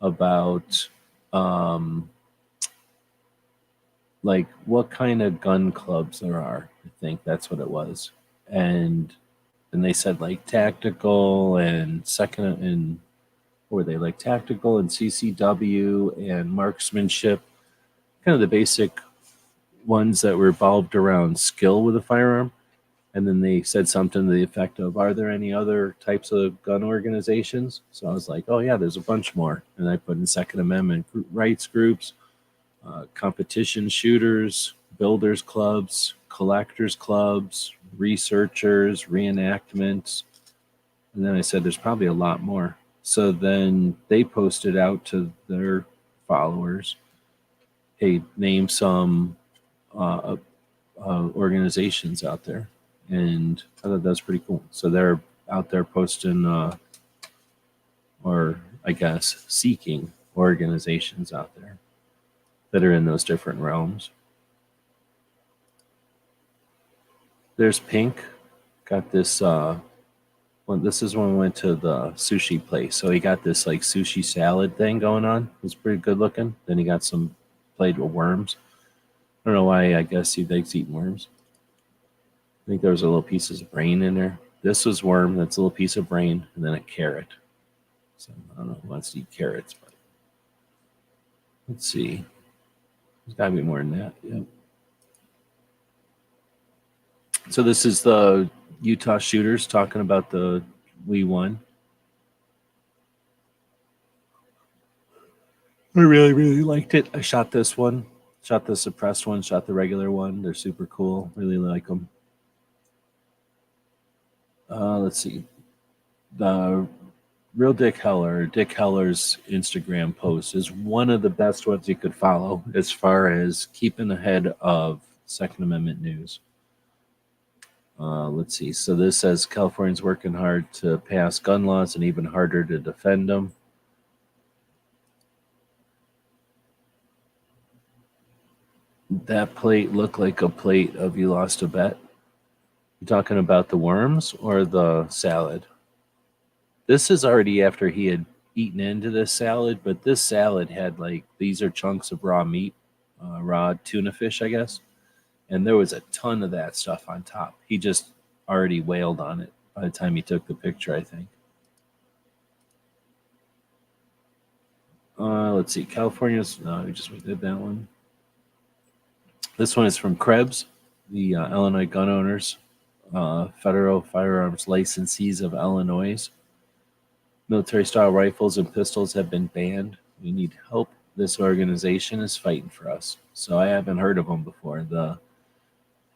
about like what kind of gun clubs there are. I think that's what it was. And they said like tactical and second and what were they, like tactical and CCW and marksmanship, kind of the basic ones that were revolved around skill with a firearm. And then they said something to the effect of, are there any other types of gun organizations? So I was like, oh yeah, there's a bunch more. And I put in Second Amendment rights groups, competition shooters, builders clubs, collectors clubs, researchers, reenactments. And then I said, there's probably a lot more. So then they posted out to their followers, hey, name some organizations out there. And I thought that was pretty cool. So they're out there posting, or I guess seeking organizations out there that are in those different realms. There's Pink. Got this. This is when we went to the sushi place. So he got this like sushi salad thing going on. It was pretty good looking. Then he got some played with worms. I don't know why. I guess he likes eating worms. I think there was a little pieces of brain in there. This was worm. That's a little piece of brain, and then a carrot. So I don't know who wants to eat carrots, but let's see. There's got to be more than that. Yep. So this is the Utah shooters talking about the we won. I really, really liked it. I shot this one, shot the suppressed one, shot the regular one. They're super cool. Really like them. Let's see. The Real Dick Heller, Dick Heller's Instagram post is one of the best ones you could follow as far as keeping ahead of Second Amendment news. Let's see. So this says California's working hard to pass gun laws and even harder to defend them. That plate looked like a plate of you lost a bet. You talking about the worms or the salad? This is already after he had eaten into this salad, but this salad had like, these are chunks of raw meat, raw tuna fish, I guess. And there was a ton of that stuff on top. He just already wailed on it by the time he took the picture, I think. Let's see. California's, no, we just did that one. This one is from Krebs, the Illinois gun owners, federal firearms licensees of Illinois. Military-style rifles and pistols have been banned. We need help. This organization is fighting for us. So I haven't heard of them before. The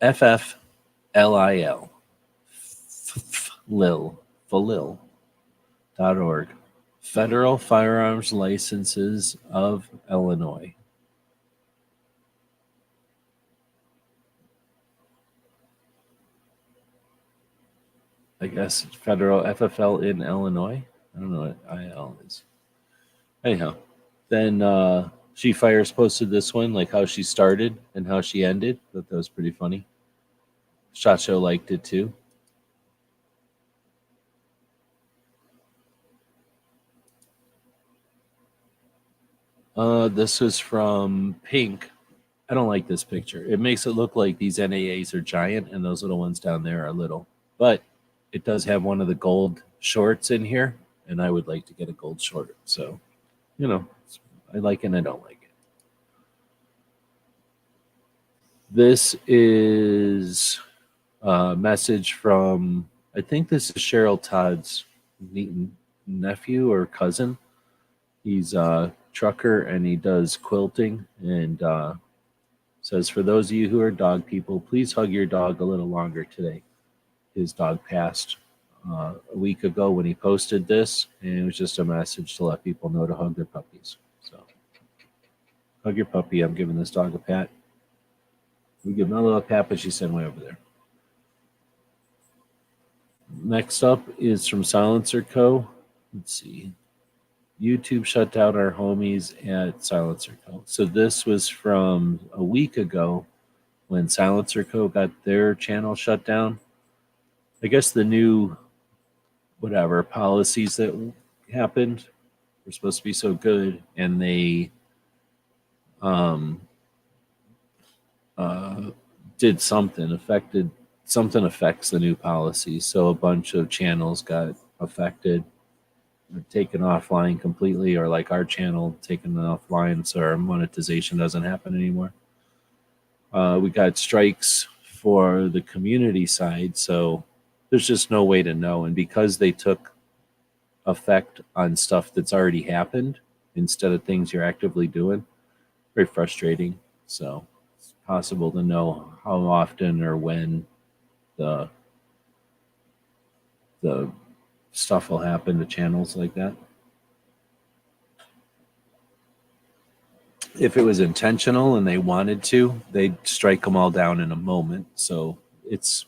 FFLIL, Falil.org. Federal Firearms Licenses of Illinois. I guess federal FFL in Illinois. I don't know what IL is. Anyhow, then She Fires posted this one, like how she started and how she ended. Thought that was pretty funny. Shot Show liked it too. This was from Pink. I don't like this picture. It makes it look like these NAAs are giant and those little ones down there are little. But it does have one of the gold shorts in here, and I would like to get a gold short. So, I like it and I don't like it. This is a message from, I think this is Cheryl Todd's nephew or cousin. He's a trucker and he does quilting, and says, for those of you who are dog people, please hug your dog a little longer today. His dog passed a week ago when he posted this, and it was just a message to let people know to hug their puppies. So, hug your puppy. I'm giving this dog a pat. We give him a little pat, but she's sitting way over there. Next up is from Silencer Co. Let's see. YouTube shut down our homies at Silencer Co. So this was from a week ago when Silencer Co. got their channel shut down. I guess the new policies that happened were supposed to be so good, and they did something affects the new policy. So a bunch of channels got affected, taken offline completely, or like our channel taken offline, so our monetization doesn't happen anymore. We got strikes for the community side, so there's just no way to know. And because they took effect on stuff that's already happened instead of things you're actively doing, very frustrating. So it's possible to know how often or when the stuff will happen to channels like that. If it was intentional and they wanted to, they'd strike them all down in a moment. So it's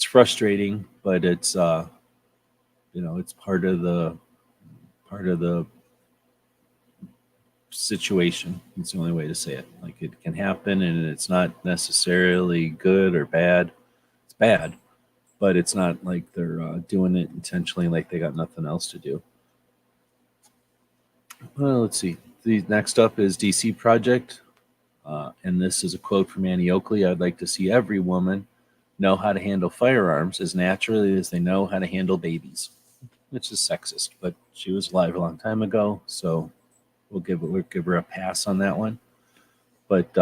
frustrating, but it's it's part of the situation. It's the only way to say it. Like, it can happen, and it's not necessarily good or bad. It's bad, but it's not like they're doing it intentionally, like they got nothing else to do. Well, let's see. The next up is DC Project, and this is a quote from Annie Oakley. I'd like to see every woman know how to handle firearms as naturally as they know how to handle babies, which is sexist, but she was alive a long time ago, so we'll give her a pass on that one. But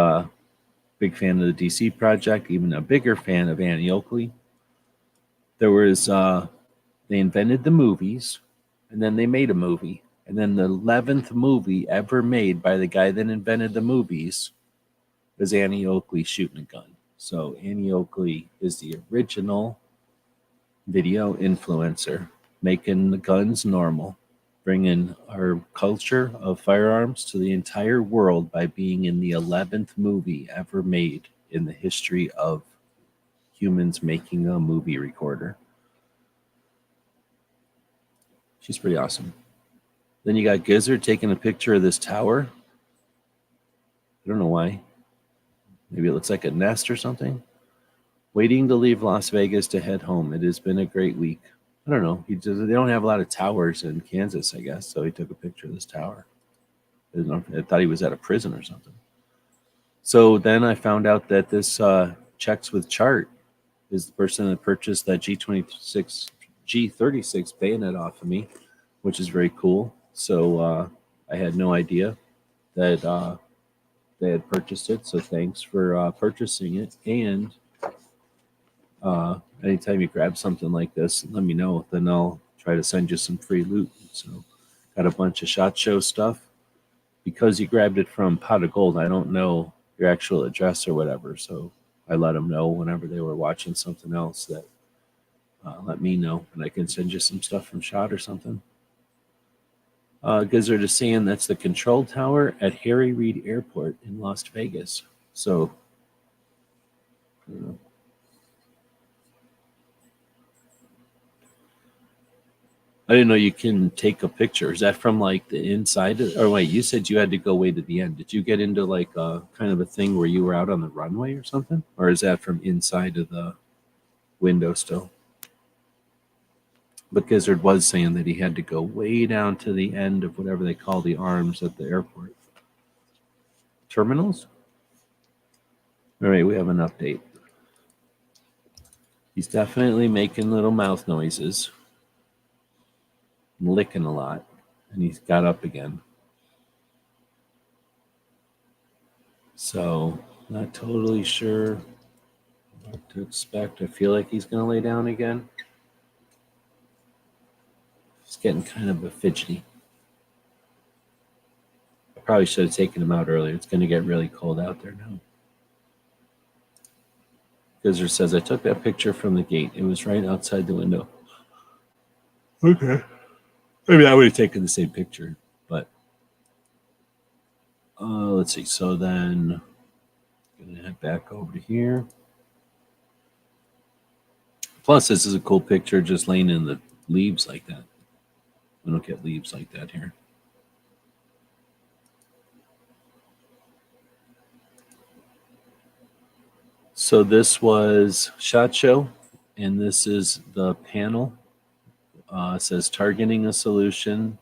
big fan of the DC Project, even a bigger fan of Annie Oakley. There was they invented the movies, and then they made a movie, and then the 11th movie ever made by the guy that invented the movies was Annie Oakley shooting a gun. So Annie Oakley is the original video influencer, making the guns normal, bringing our culture of firearms to the entire world by being in the 11th movie ever made in the history of humans making a movie recorder. She's pretty awesome. Then you got Gizzard taking a picture of this tower. I don't know why. Maybe it looks like a nest or something. Waiting to leave Las Vegas to head home. It has been a great week. I don't know. They don't have a lot of towers in Kansas, I guess. So he took a picture of this tower. I thought he was at a prison or something. So then I found out that this Checks with Chart is the person that purchased that G36 bayonet off of me, which is very cool. So I had no idea that they had purchased it. So thanks for purchasing it. And anytime you grab something like this, let me know. Then I'll try to send you some free loot. So got a bunch of SHOT Show stuff. Because you grabbed it from Pot of Gold, I don't know your actual address or whatever. So I let them know whenever they were watching something else that let me know, and I can send you some stuff from SHOT or something. Gizzard is saying that's the control tower at Harry Reid Airport in Las Vegas. So, I don't know. I didn't know you can take a picture. Is that from like the inside? Or wait, you said you had to go way to the end. Did you get into like a kind of a thing where you were out on the runway or something? Or is that from inside of the window still? But Gizzard was saying that he had to go way down to the end of whatever they call the arms at the airport. Terminals? All right, we have an update. He's definitely making little mouth noises, licking a lot, and he's got up again. So, not totally sure what to expect. I feel like he's going to lay down again. He's getting kind of a fidgety. I probably should have taken him out earlier. It's going to get really cold out there now. Gizzard says, I took that picture from the gate. It was right outside the window. Okay. Maybe I would have taken the same picture, but let's see. So then I'm going to head back over to here. Plus, this is a cool picture just laying in the leaves like that. We don't get leaves like that here. So this was SHOT Show, and this is the panel. It says targeting a solution.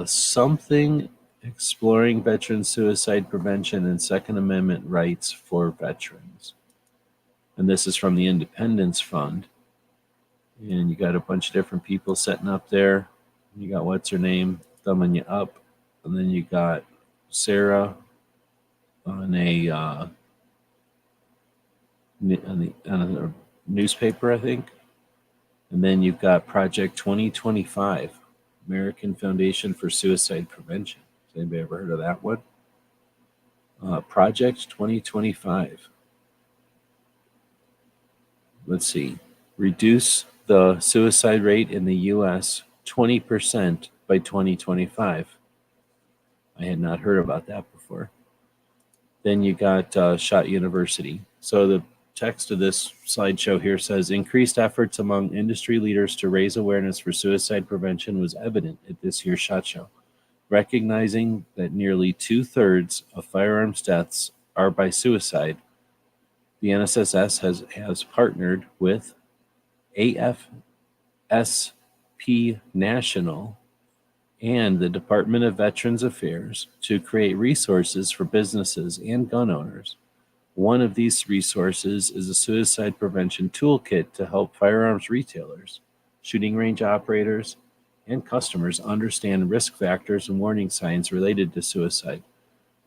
Something exploring veteran suicide prevention and Second Amendment rights for veterans. And this is from the Independence Fund. And you got a bunch of different people setting up there. You got what's her name thumbing you up. And then you got Sarah on a newspaper, I think. And then you've got Project 2025, American Foundation for Suicide Prevention. Has anybody ever heard of that one? Project 2025. Let's see. Reduce the suicide rate in the U.S. 20% by 2025. I had not heard about that before. Then you got SHOT University. So the text of this slideshow here says increased efforts among industry leaders to raise awareness for suicide prevention was evident at this year's SHOT Show, recognizing that nearly 2/3 of firearms deaths are by suicide. The NSSS has partnered with AFSP National and the Department of Veterans Affairs to create resources for businesses and gun owners. One of these resources is a suicide prevention toolkit to help firearms retailers, shooting range operators, and customers understand risk factors and warning signs related to suicide,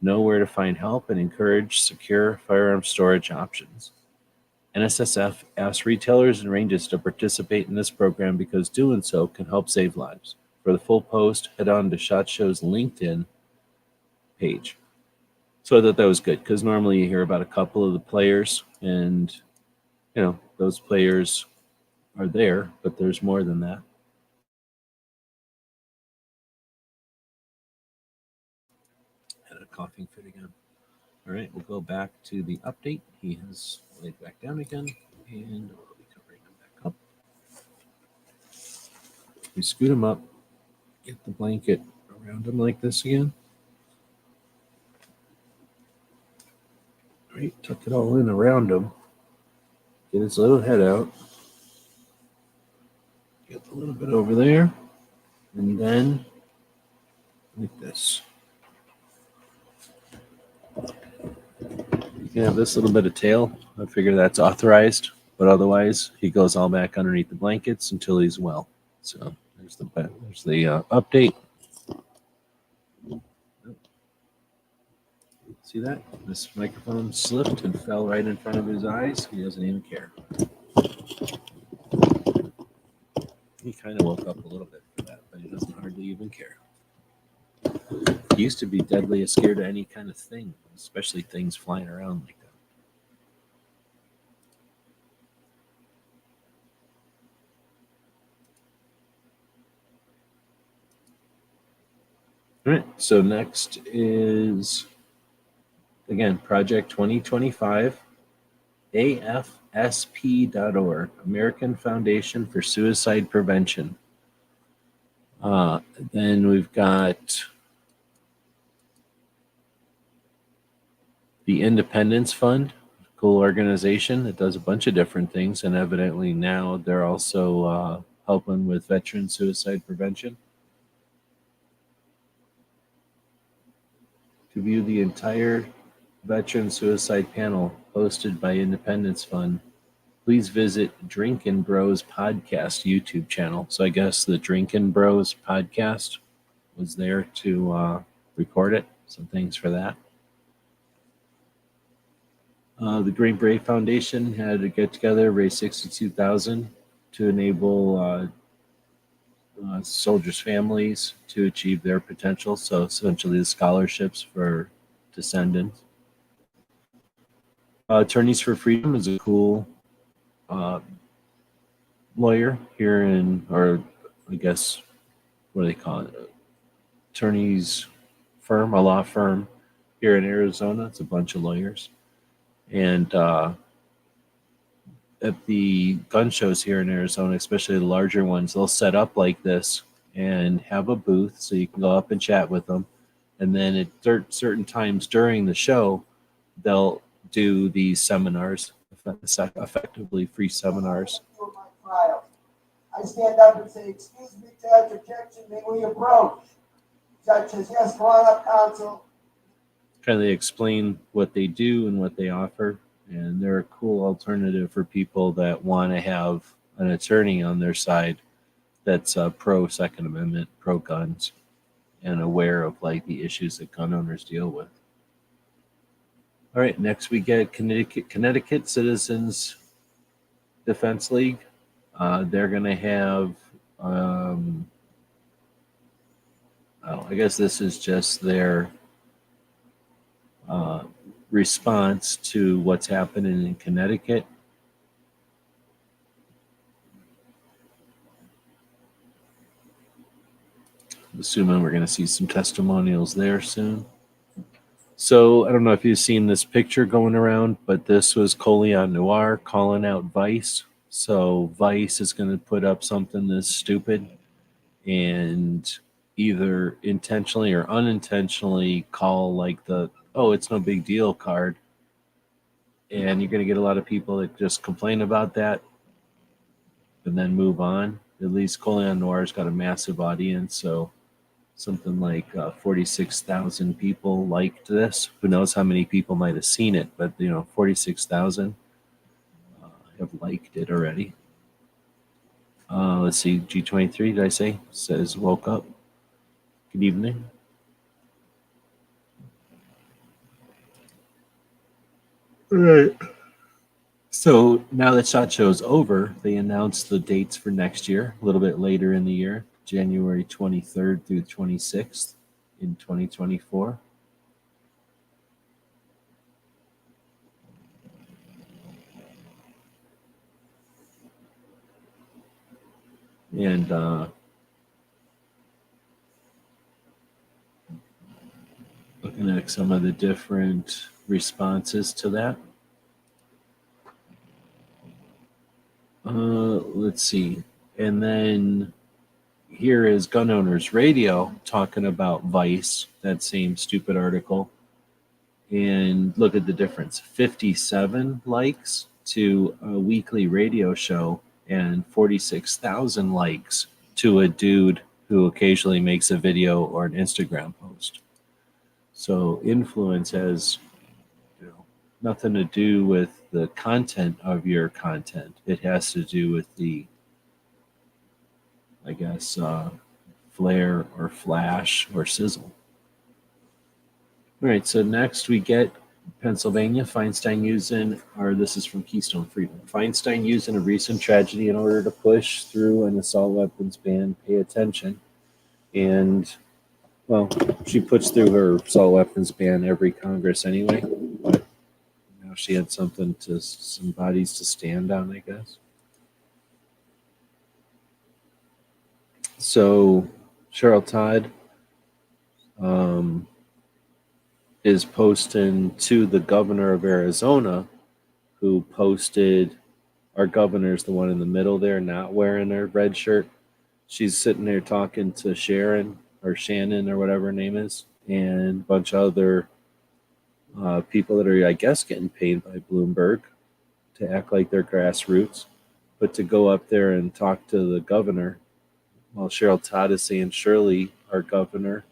know where to find help, and encourage secure firearm storage options. NSSF asks retailers and ranges to participate in this program because doing so can help save lives. For the full post, head on to SHOT Show's LinkedIn page. So I thought that was good because normally you hear about a couple of the players, and those players are there, but there's more than that. Had a coughing fit again. All right, we'll go back to the update. He has laid back down again, and we'll be covering him back up. We scoot him up, get the blanket around him like this again. All right, tuck it all in around him. Get his little head out. Get a little bit over there, and then like this. You can have this little bit of tail. I figure that's authorized, but otherwise he goes all back underneath the blankets until he's well. So there's the update. See that? This microphone slipped and fell right in front of his eyes. He doesn't even care. He kind of woke up a little bit for that, but he doesn't hardly even care. He used to be deadly scared of any kind of thing, especially things flying around like that. All right, so next is, again, Project 2025, AFSP.org, American Foundation for Suicide Prevention. Then we've got the Independence Fund, cool organization that does a bunch of different things, and evidently now they're also helping with veteran suicide prevention. To view the entire veteran suicide panel hosted by Independence Fund, please visit Drinkin' Bros podcast YouTube channel. So I guess the Drinkin' Bros podcast was there to record it. So thanks for that. The Green Beret Foundation had a get together, raise $62,000 to enable soldiers' families to achieve their potential. So essentially, the scholarships for descendants. Attorneys for Freedom is a cool lawyer here in, or I guess, what do they call it? Attorneys firm, a law firm here in Arizona. It's a bunch of lawyers. And at the gun shows here in Arizona, especially the larger ones, they'll set up like this and have a booth so you can go up and chat with them. And then at certain times during the show, they'll do these seminars, effectively free seminars. I stand up and say, "Excuse me, Judge, objection, may we approach?" Judge says, "Yes, come on up, counsel." Kind of explain what they do and what they offer. And they're a cool alternative for people that want to have an attorney on their side that's pro Second Amendment, pro guns, and aware of like the issues that gun owners deal with. All right, next we get Connecticut Citizens Defense League. They're going to have, I guess this is just their response to what's happening in Connecticut. I'm assuming we're going to see some testimonials there soon. So I don't know if you've seen this picture going around, but this was Colion Noir calling out Vice. So Vice is going to put up something that's stupid and either intentionally or unintentionally call like the, "oh, it's no big deal" card And you're going to get a lot of people that just complain about that and then move on. At least Colion Noir's got a massive audience, so something like 46,000 people liked this. Who knows how many people might have seen it, but 46,000 have liked it already. Let's see, G23, did I say? Says woke up. Good evening. All right. So now that SHOT Show's over, they announced the dates for next year, a little bit later in the year, January 23rd through 26th in 2024. And looking at some of the different responses to that. Let's see. And then here is Gun Owners Radio talking about Vice, that same stupid article. And look at the difference. 57 likes to a weekly radio show and 46,000 likes to a dude who occasionally makes a video or an Instagram post. So influence has nothing to do with the content of your content. It has to do with the, I guess, flare or flash or sizzle. All right, so next we get Pennsylvania, Feinstein using, or this is from Keystone Freedom. Feinstein using a recent tragedy in order to push through an assault weapons ban. Pay attention. And, well, she puts through her assault weapons ban every Congress anyway. But now she had some bodies to stand on, I guess. So Cheryl Todd is posting to the governor of Arizona, who posted, our governor's the one in the middle there, not wearing her red shirt. She's sitting there talking to Sharon or Shannon or whatever her name is, and a bunch of other people that are, I guess, getting paid by Bloomberg to act like they're grassroots, but to go up there and talk to the governor, while Cheryl Todd is saying, surely our governor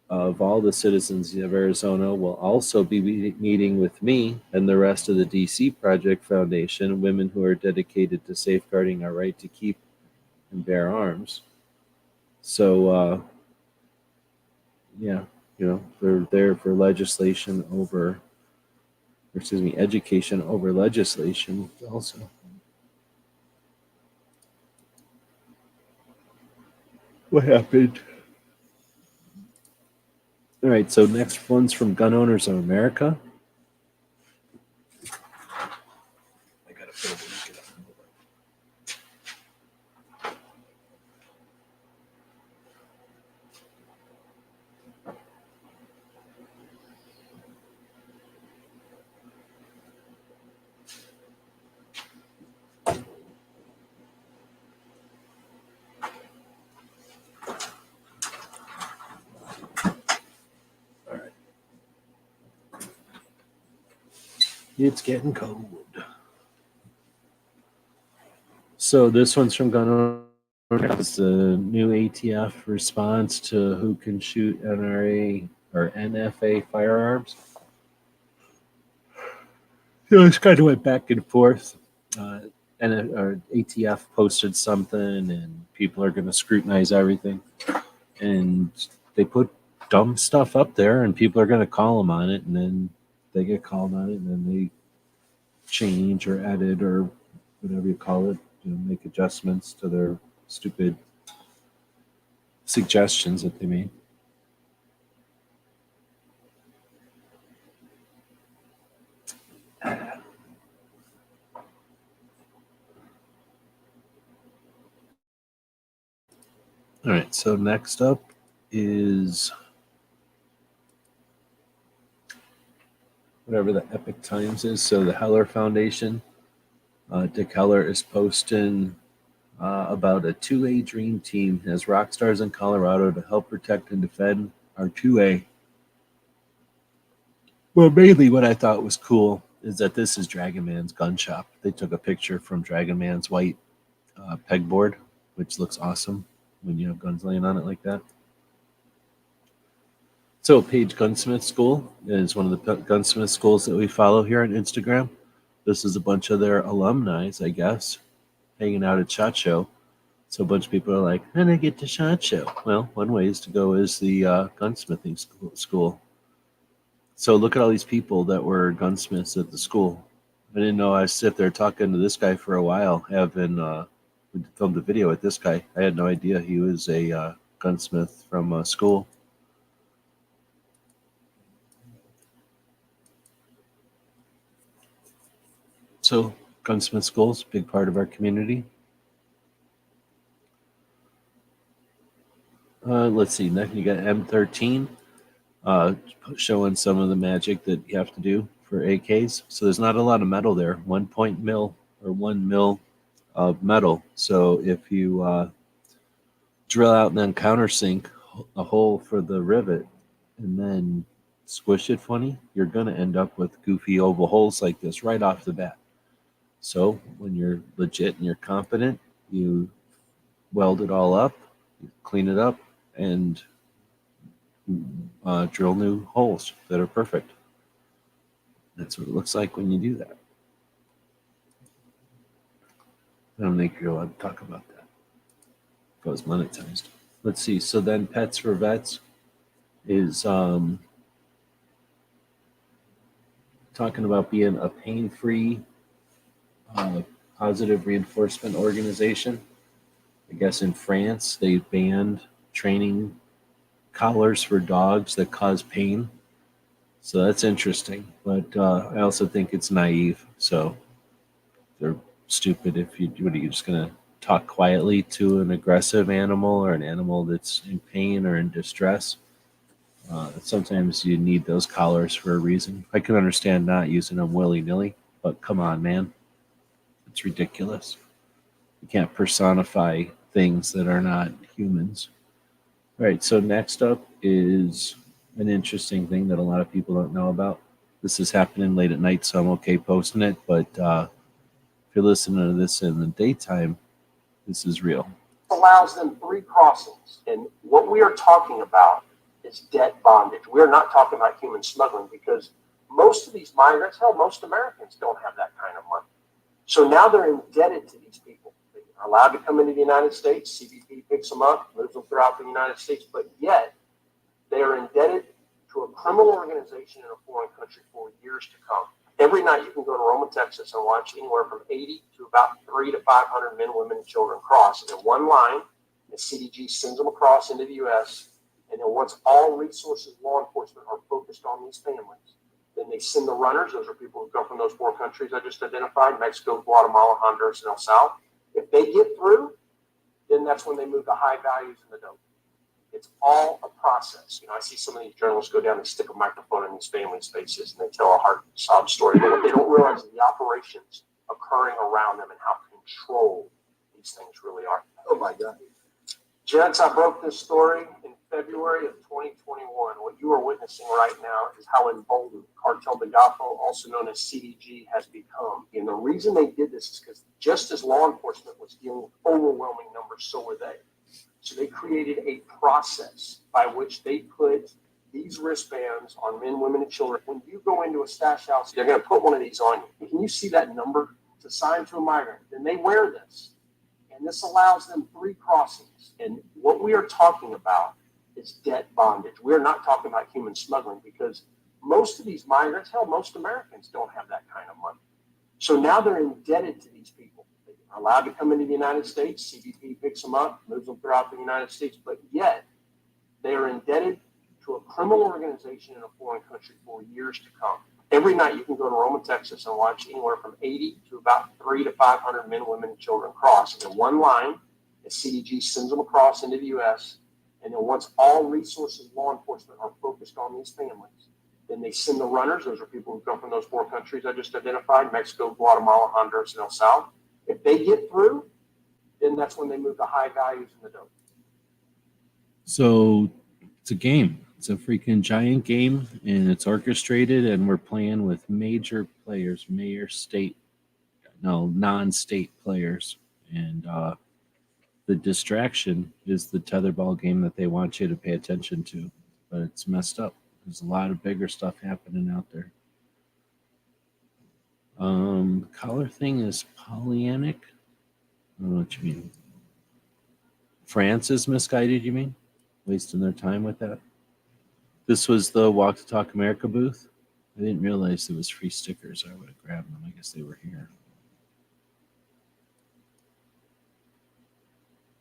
of all the citizens of Arizona will also be meeting with me and the rest of the DC Project Foundation, women who are dedicated to safeguarding our right to keep and bear arms. So, they're there for legislation over, education over legislation also. What happened? All right, so next one's from Gun Owners of America. I gotta put a link in. All right. It's getting cold. So this one's from Gun Owners. It's the new ATF response to who can shoot NRA or NFA firearms. So it's kind of went back and forth. ATF posted something, and people are going to scrutinize everything. And they put dumb stuff up there, and people are going to call them on it, and then they get called on it, and then they change or edit or whatever you call it, make adjustments to their stupid suggestions that they made. All right, so next up is whatever the Epic Times is. So the Heller Foundation, Dick Heller is posting about a 2A dream team as rock stars in Colorado to help protect and defend our 2A. Well, mainly what I thought was cool is that this is Dragon Man's gun shop. They took a picture from Dragon Man's white pegboard, which looks awesome when you have guns laying on it like that. So Page Gunsmith School is one of the gunsmith schools that we follow here on Instagram. This is a bunch of their alumni, I guess, hanging out at SHOT Show. So a bunch of people are like, and I get to SHOT Show. Well, one way is to go is the gunsmithing school. So look at all these people that were gunsmiths at the school. I didn't know. I sit there talking to this guy for a while, having we filmed a video with this guy. I had no idea he was a gunsmith from school. So gunsmith schools, big part of our community. Let's see. Next, you got M13, showing some of the magic that you have to do for AKs. So there's not a lot of metal there. 1 mil or 1 mil of metal. So if you drill out and then countersink a hole for the rivet and then squish it funny, you're going to end up with goofy oval holes like this right off the bat. So when you're legit and you're competent, you weld it all up, you clean it up, and drill new holes that are perfect. That's what it looks like when you do that. I don't think you're allowed to talk about that. If it was monetized. Let's see. So then Pets for Vets is talking about being a pain-free positive reinforcement organization. I guess in France, they banned training collars for dogs that cause pain. So that's interesting. But I also think it's naive. So they're stupid if you what are you just going to talk quietly to an aggressive animal or an animal that's in pain or in distress? Sometimes you need those collars for a reason. I can understand not using them willy-nilly, but come on, man. It's ridiculous. You can't personify things that are not humans. All right, so next up is an interesting thing that a lot of people don't know about. This is happening late at night, so I'm okay posting it, but if you're listening to this in the daytime, this is real. Allows them 3 crossings, and what we are talking about is debt bondage. We're not talking about human smuggling because most of these migrants, hell, most Americans don't have that kind of money. So now they're indebted to these people. They are allowed to come into the United States. CBP picks them up, moves them throughout the United States, but yet they are indebted to a criminal organization in a foreign country for years to come. Every night you can go to Roma, Texas and watch anywhere from 80 to about 300 to 500 men, women, and children cross in one line. The CDG sends them across into the U.S. And then once all resources, law enforcement are focused on these families, then they send the runners. Those are people who come from those 4 countries I just identified, Mexico, Guatemala, Honduras, and El Salvador. If they get through, then that's when they move to high values in the dope. It's all a process. You know, I see some of these journalists go down and stick a microphone in these families' faces and they tell a heart sob story. But they don't realize the operations occurring around them and how controlled these things really are. Oh my God. Gents, I broke this story in February of 2021. What you are witnessing right now is how emboldened Cartel de Golfo, also known as CDG, has become. And the reason they did this is because just as law enforcement was dealing with overwhelming numbers, so were they. So they created a process by which they put these wristbands on men, women, and children. When you go into a stash house, they're going to put one of these on you. Can you see that number? It's assigned to a migrant. Then they wear this. And this allows them 3 crossings. And what we are talking about is debt bondage. We're not talking about human smuggling because most of these migrants, hell, most Americans don't have that kind of money. So now they're indebted to these people. They are allowed to come into the United States. CBP picks them up, moves them throughout the United States. But yet they are indebted to a criminal organization in a foreign country for years to come. Every night you can go to Roma, Texas and watch anywhere from 80 to about 300 to 500 men, women, and children cross in one line. The CDG sends them across into the U.S. And then once all resources, law enforcement are focused on these families, then they send the runners. Those are people who come from those 4 countries I just identified, Mexico, Guatemala, Honduras, and El Salvador. If they get through, then that's when they move to high values in the dope. So it's a game. It's a freaking giant game, and it's orchestrated, and we're playing with major players, non-state players, and the distraction is the tetherball game that they want you to pay attention to, but it's messed up. There's a lot of bigger stuff happening out there. Color thing is Pollyannic. I don't know what you mean. France is misguided, you mean? Wasting their time with that? This was the Walk to Talk America booth. I didn't realize there was free stickers. I would have grabbed them. I guess they were here.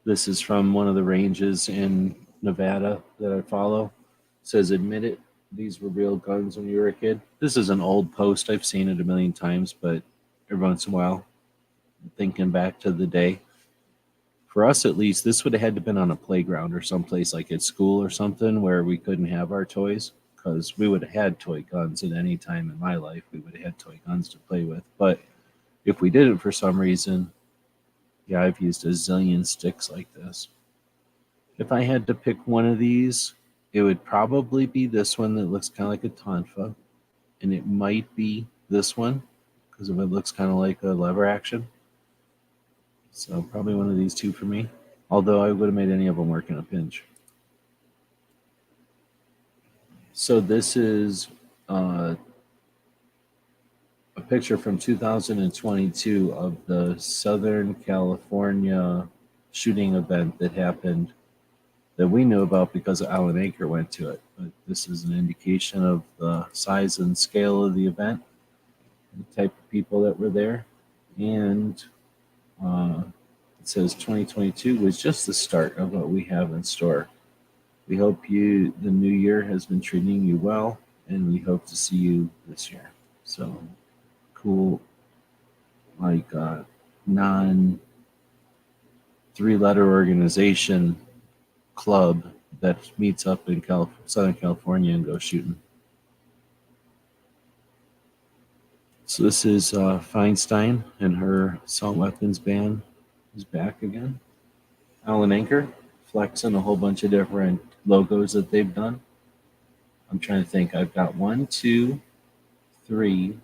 This is from one of the ranges in Nevada that I follow. It says, admit it, these were real guns when you were a kid. This is an old post. I've seen it a million times, but every once in a while, thinking back to the day. For us, at least, this would have had to been on a playground or someplace like at school or something where we couldn't have our toys, because we would have had toy guns at any time in my life. We would have had toy guns to play with. But if we didn't for some reason, yeah, I've used a zillion sticks like this. If I had to pick one of these, it would probably be this one that looks kind of like a tonfa. And it might be this one because of it looks kind of like a lever action. So probably one of these two for me. Although I would have made any of them work in a pinch. So this is a picture from 2022 of the Southern California shooting event that happened that we knew about because Alan Anker went to it. But this is an indication of the size and scale of the event, the type of people that were there. And it says 2022 was just the start of what we have in store. We hope the new year has been treating you well, and we hope to see you this year. So cool, like non 3-letter organization club that meets up in Southern California and goes shooting. So this is Feinstein, and her assault weapons ban is back again. Alan Anker flexing a whole bunch of different logos that they've done. I'm trying to think. I've got 1, 2, 3,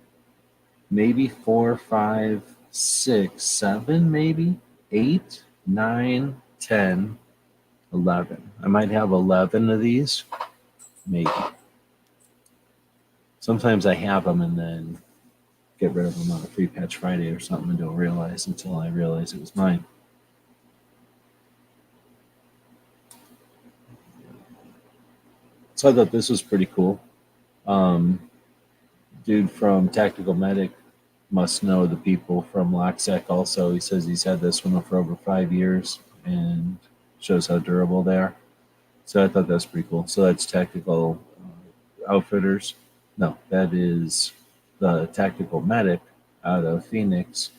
maybe 4, 5, 6, 7, maybe 8, 9, 10, 11. I might have 11 of these, maybe. Sometimes I have them and then get rid of them on a free patch Friday or something and don't realize until I realize it was mine. So I thought this was pretty cool. Dude from Tactical Medic must know the people from LockSec also. He says he's had this one for over 5 years and shows how durable they are. So I thought that's pretty cool. So that's Tactical Outfitters. No, that is the Tactical Medic out of Phoenix.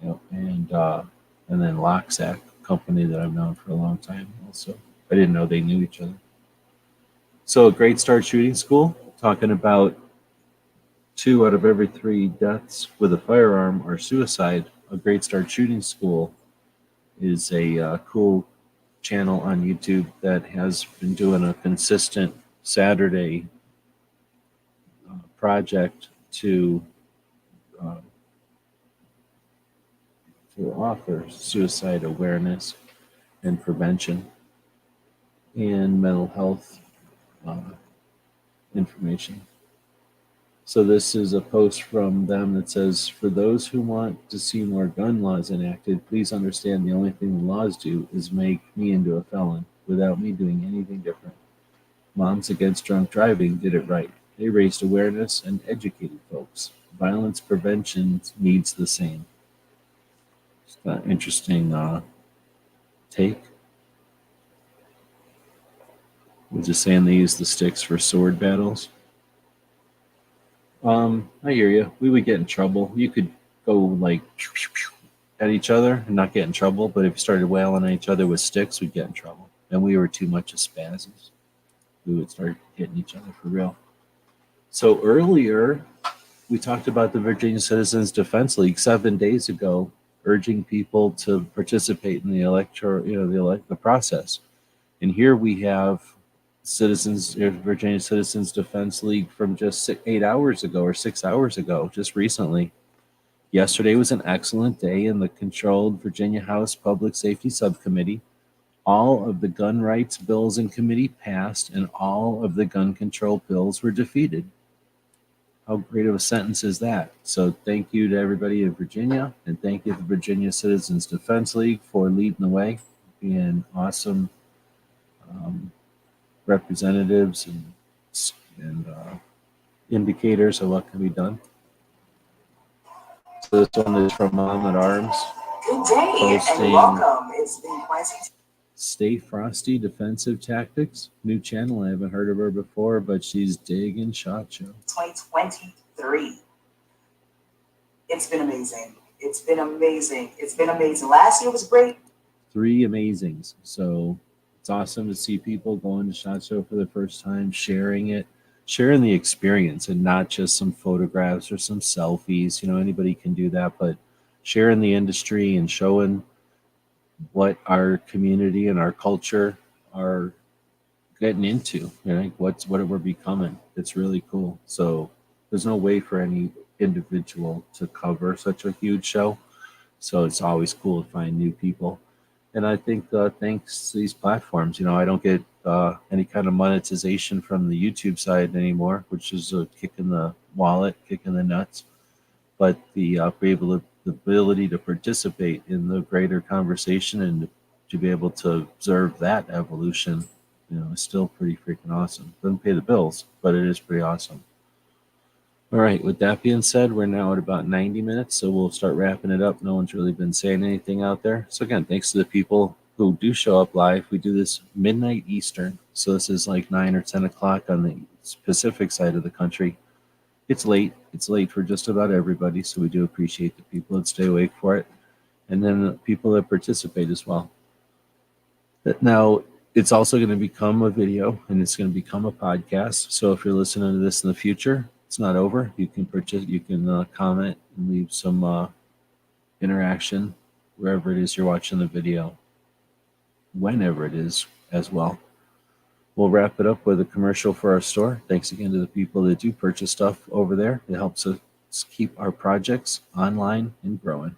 And then LockSec, company that I've known for a long time also. I didn't know they knew each other. So a Great Start Shooting School, talking about 2 out of every 3 deaths with a firearm are suicide. A Great Start Shooting School is a cool channel on YouTube that has been doing a consistent Saturday project to offer suicide awareness and prevention and mental health information. So this is a post from them that says, for those who want to see more gun laws enacted, please understand the only thing the laws do is make me into a felon without me doing anything different. Moms Against Drunk Driving did it right. They raised awareness and educated folks. Violence prevention needs the same. It's an interesting take. We're just saying they use the sticks for sword battles. I hear you. We would get in trouble. You could go like at each other and not get in trouble, but if you started wailing at each other with sticks, we'd get in trouble. And we were too much of spazzes. We would start hitting each other for real. So earlier, we talked about the Virginia Citizens Defense League 7 days ago, urging people to participate in the the process. And here we have Virginia Citizens Defense League from just 8 hours ago or 6 hours ago, just recently. Yesterday was an excellent day in the controlled Virginia House Public Safety Subcommittee. All of the gun rights bills in committee passed, and all of the gun control bills were defeated. How great of a sentence is that? So thank you to everybody in Virginia, and thank you to the Virginia Citizens Defense League for leading the way, being awesome representatives and indicators of what can be done. So this one is from Mom at Arms. Good day and welcome. It's the Quincy. Stay Frosty Defensive Tactics. New channel. I haven't heard of her before, but she's digging SHOT Show. 2023. It's been amazing. It's been amazing. It's been amazing. Last year was great. 3 amazings. So it's awesome to see people going to SHOT Show for the first time, sharing it, sharing the experience, and not just some photographs or some selfies. You know, anybody can do that, but sharing the industry and showing what our community and our culture are getting into, you know, what we're becoming. It's really cool. So there's no way for any individual to cover such a huge show. So it's always cool to find new people. And I think thanks to these platforms, you know, I don't get any kind of monetization from the YouTube side anymore, which is a kick in the wallet, kick in the nuts. But the ability to participate in the greater conversation and to be able to observe that evolution, you know, is still pretty freaking awesome. Doesn't pay the bills, but it is pretty awesome. All right, with that being said, we're now at about 90 minutes, so we'll start wrapping it up. No one's really been saying anything out there. So again, thanks to the people who do show up live. We do this midnight Eastern, so this is like 9 or 10 o'clock on the Pacific side of the country. It's late. It's late for just about everybody, so we do appreciate the people that stay awake for it, and then the people that participate as well. Now, it's also going to become a video, and it's going to become a podcast. So if you're listening to this in the future, it's not over. You can comment and leave some interaction wherever it is you're watching the video, whenever it is as well. We'll wrap it up with a commercial for our store. Thanks again to the people that do purchase stuff over there. It helps us keep our projects online and growing.